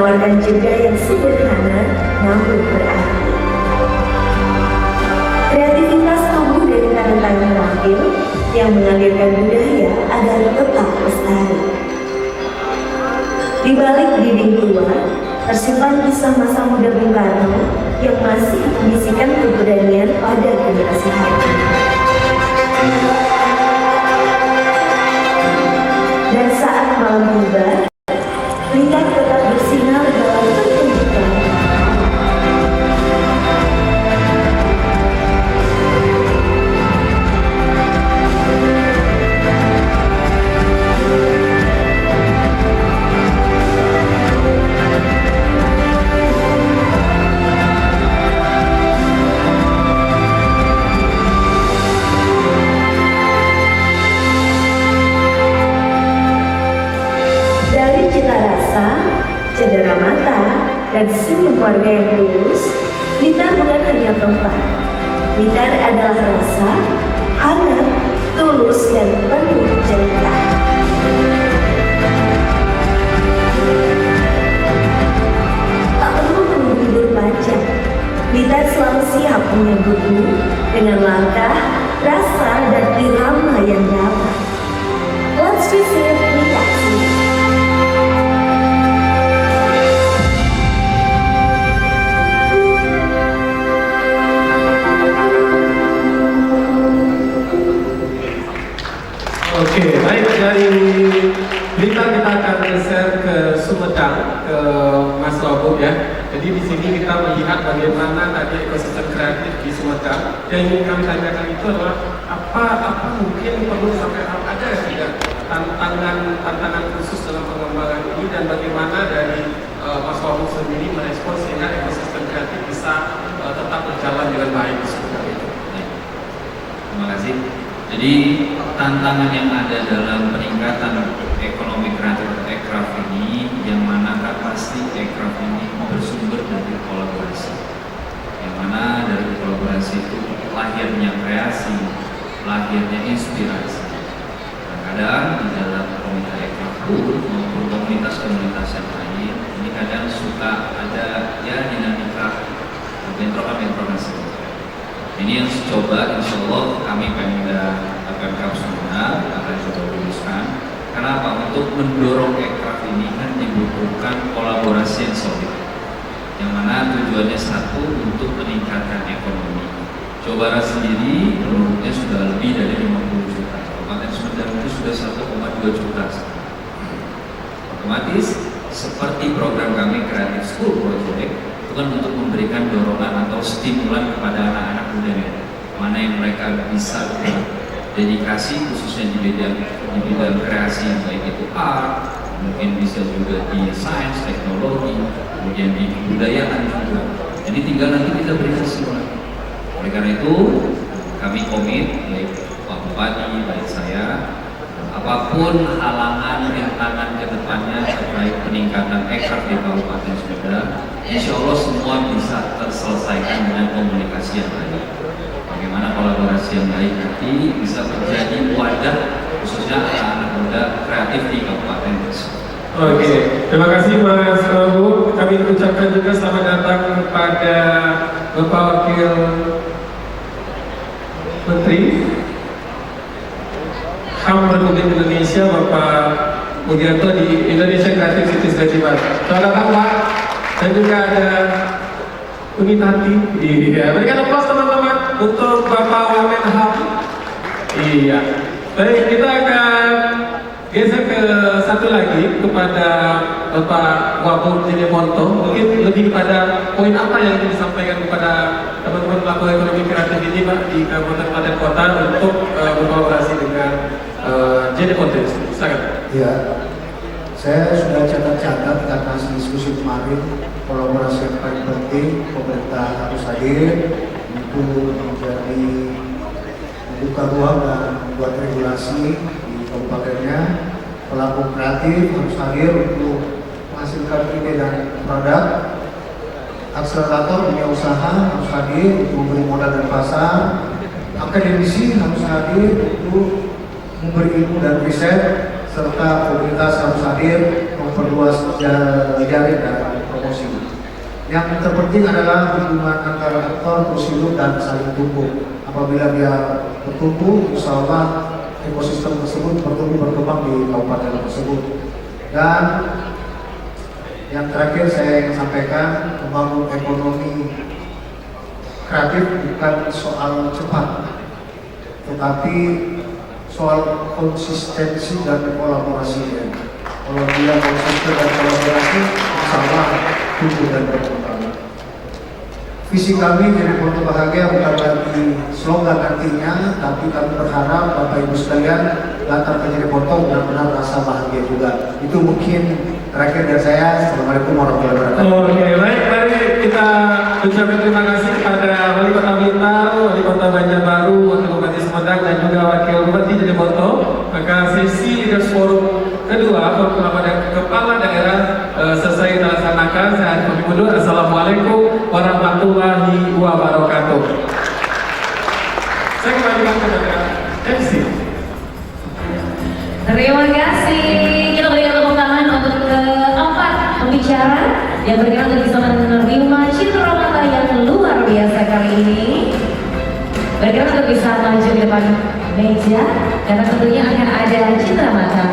menawarkan jeda yang sederhana namun berarti. Kreativitas tumbuh dari tangan-tangan wakil yang mengalirkan budaya agar tetap lestari. Di balik dinding tua, tersimpan kisah masa muda Bung Karno yang masih membisikkan keberanian pada generasi hari ini. Dan saat malam tiba, Blitar tetap bersinar dalam pertunjukan. Dari cita rasa, cedera mata, dan senyum keluarga yang tulus, Blitar bukan hanya tempat. Blitar adalah rasa, hangat, tulus, dan penuh cerita. Tak perlu menunggu tidur panjang, Blitar selalu siap menyambutmu dengan langkah, rasa, dan irama yang dapat. Let's visit Blitar. Oke, baik, dari Blitar kita akan geser ke Sumedang, ke Mas Robub ya. Jadi di sini kita melihat bagaimana tadi ekosistem kreatif di Sumedang. Yang ingin kami tanyakan itu adalah apa mungkin perlu sampai ada ya tidak tantangan khusus dalam pengembangan ini, dan bagaimana dari Mas Robub sendiri merespons sehingga ekosistem kreatif bisa tetap berjalan dengan baik di Sumedang itu. Terima kasih. Jadi tantangan yang ada dalam peningkatan ekonomi kreatif Aircraft ini, yang mana pasti Aircraft ini bersumber dari kolaborasi, yang mana dari kolaborasi itu lahirnya kreasi, lahirnya inspirasi. Kadang di dalam komunitas Aircraft maupun komunitas-komunitas yang lain, ini kadang suka ada ya dinamika bentrokan-bentrokan seperti itu. Ini yang coba insya Allah kami Pemkab Sumedang akan coba luluskan. Kenapa? Untuk mendorong Aircraft ini kan dibutuhkan kolaborasi yang solid, yang mana tujuannya satu untuk meningkatkan ekonomi. Jawa Barat sendiri penduduknya sudah lebih dari 50 juta. Kabupaten Sumedang itu sudah 1,2 juta. Otomatis seperti program kami Creative School Project kan untuk memberikan dorongan atau stimulan kepada anak-anak muda mana yang mereka bisa dedikasi khususnya di bidang kreasi, baik itu art, mungkin bisa juga di sains, teknologi, kemudian di kebudayaan juga. Jadi tinggal nanti kita berikan stimulan. Oleh karena itu kami komit, baik Pak Bupati, baik saya, apapun halangan rintangan ke depannya terkait peningkatan Aircraft di Kabupaten Sumedang, insya Allah semua bisa terselesaikan dengan komunikasi yang baik. Bagaimana kolaborasi yang baik nanti bisa menjadi wadah khususnya anak-anak muda kreatif di Kabupaten tersebut. Oke, terima kasih Mas Robub. Kami ucapkan juga selamat datang kepada Bapak Wakil Menteri HAM Republik Indonesia, Bapak Mugianto di Indonesia Creative Cities Gajibat. Selamat datang Pak. Dan juga ada Uni Tati. Iya, berikan aplaus teman-teman untuk Bapak Wamen HAM. Iya. Baik, kita akan geser ke satu lagi kepada Bapak Wabub Jeneponto. Mungkin lebih pada poin apa yang ingin disampaikan kepada teman-teman pelaku ekonomi kreatif ini Pak di Kabupaten Kota untuk berkolaborasi dengan Jeneponto. Silakan. Iya, saya sudah catat-catat karena diskusi kemarin kolaborasi yang paling penting pemerintah harus hadir untuk menjadi membuka ruang dan membuat regulasi di kabupatennya. Pelaku kreatif harus hadir untuk menghasilkan ide dan produk. Akselerator dunia usaha harus hadir untuk memberi modal dan pasar. Akademisi harus hadir untuk memberi ilmu dan riset, serta komunitas harus hadir memperluas jaring dan promosi. Yang terpenting adalah hubungan antara aktor, prosedur, dan saling tumbuh. Apabila dia bertumbuh, insya Allah ekosistem tersebut berkembang di kabupaten tersebut. Dan yang terakhir saya ingin sampaikan, membangun ekonomi kreatif bukan soal cepat, tetapi soal konsistensi dan kolaborasi. Kalau dia konsisten dan kolaborasi, insya Allah tumbuh dan berkembang. Visi kami jadi Foto Bahagia bukan lagi slogan nantinya, tapi kami berharap Bapak Ibu sekalian datang ke Jadi Foto benar-benar rasa bahagia juga. Itu mungkin terakhir dari saya. Assalamualaikum warahmatullahi wabarakatuh. Oke, baik, mari kita ucapkan terima kasih kepada Wali Kota Blitar, Wali Kota Banjarbaru, Wakil Bupati Sumedang, dan juga Wakil Bupati Jadi Foto. Maka sesi Leaders Forum kedua, kepala daerah selesai dilaksanakan. Saya Ari mundur. Assalamualaikum warahmatullahi wabarakatuh. Saya kembalikan kepada MC. Terima kasih. Kita berikan tepuk tangan untuk keempat pembicara yang berkenan untuk bisa menerima citra mata yang luar biasa kali ini. Berkenan untuk bisa maju di depan meja karena tentunya akan ada citra mata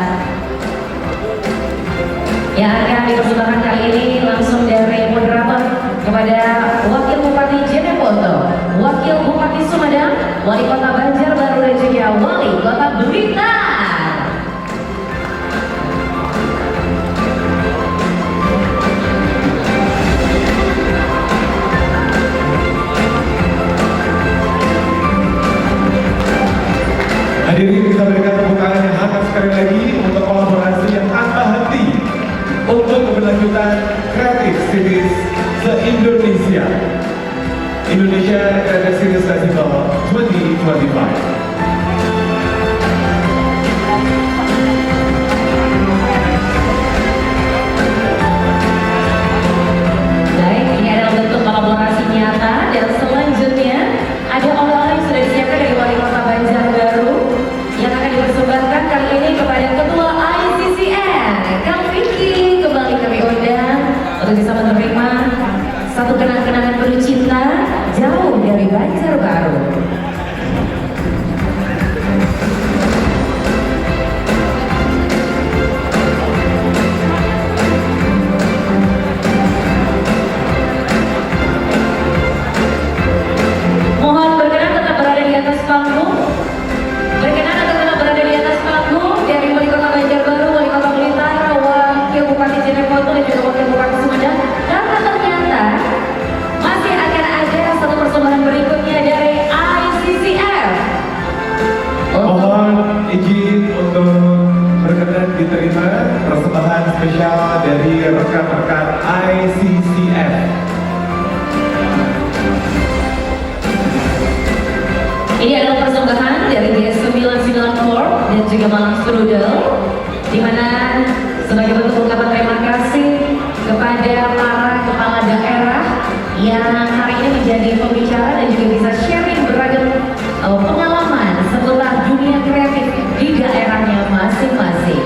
yang akan dipersembahkan kali ini langsung dari moderator kepada Wakil Bupati Jeneponto, Wakil Bupati Sumedang, Wali Kota Banjarbaru, dan juga Wali Kota Blitar. Hadirin, kita berikan tepuk tangan yang hangat sekali lagi untuk kolaborasi yang tanpa henti untuk keberlanjutan Creative Cities se-Indonesia. Indonesia Creative Cities Festival 2025. Kolaborasi nyata, dan selanjutnya ada oleh-oleh yang sudah disiapkan dari Wali Kota Banjarbaru yang akan dipersembahkan kali ini kepada Ketua ICCN, Kang Vicky. Kembali kami undang untuk bisa menerima satu kenang-kenangan penuh cinta jauh dari Banjarbaru. Diterima persembahan spesial dari rekan-rekan ICCN. Ini adalah persembahan dari DS994 dan juga Malang Strudel, di mana sebagai bentuk ungkapan terima kasih kepada para kepala daerah yang hari ini menjadi pembicara dan juga bisa sharing beragam pengalaman seputar dunia kreatif di daerahnya masing-masing.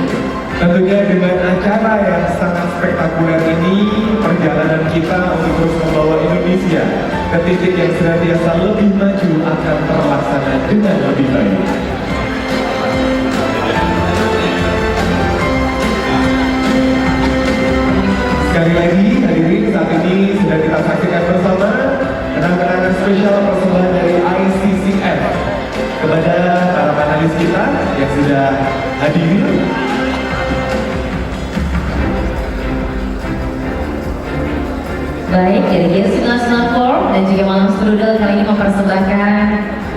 Tentunya dengan acara yang sangat spektakuler ini, perjalanan kita untuk terus membawa Indonesia ke titik yang senantiasa lebih maju akan terlaksana dengan lebih baik. Sekali lagi hadirin, saat ini sudah kita saksikan bersama kenang-kenangan spesial persembahan dari ICCN kepada para panelis kita yang sudah hadir. Baik, dari DS994 dan juga Malang Strudel kali ini mempersembahkan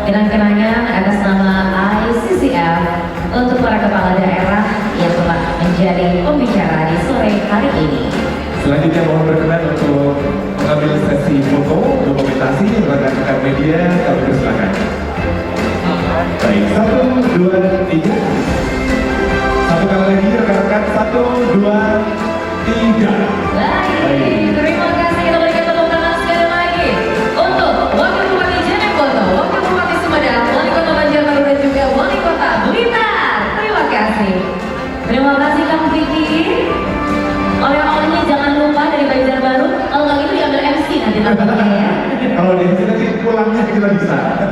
kenang-kenangan atas nama ICCN untuk para kepala daerah yang telah menjadi pembicara di sore hari ini. Selanjutnya mohon berkenan untuk mengambil sesi foto dokumentasi rekan-rekan media, kami persilakan. Baik, 1, 2, 3. Satu kali lagi rekan-rekan, 1, 2, 3. Baik, terima kasih. Kita berikan tepuk tangan sekali lagi untuk Wakil Bupati Jeneponto, Wakil Bupati Sumedang, Wali Kota Banjarbaru, dan juga Wali Kota Blitar. Terima kasih. Terima kasih Kang Vicky. Oleh-olehnya jangan lupa dari Banjarbaru lagunya ya. Kalau di sini nanti pulangnya kita bisa.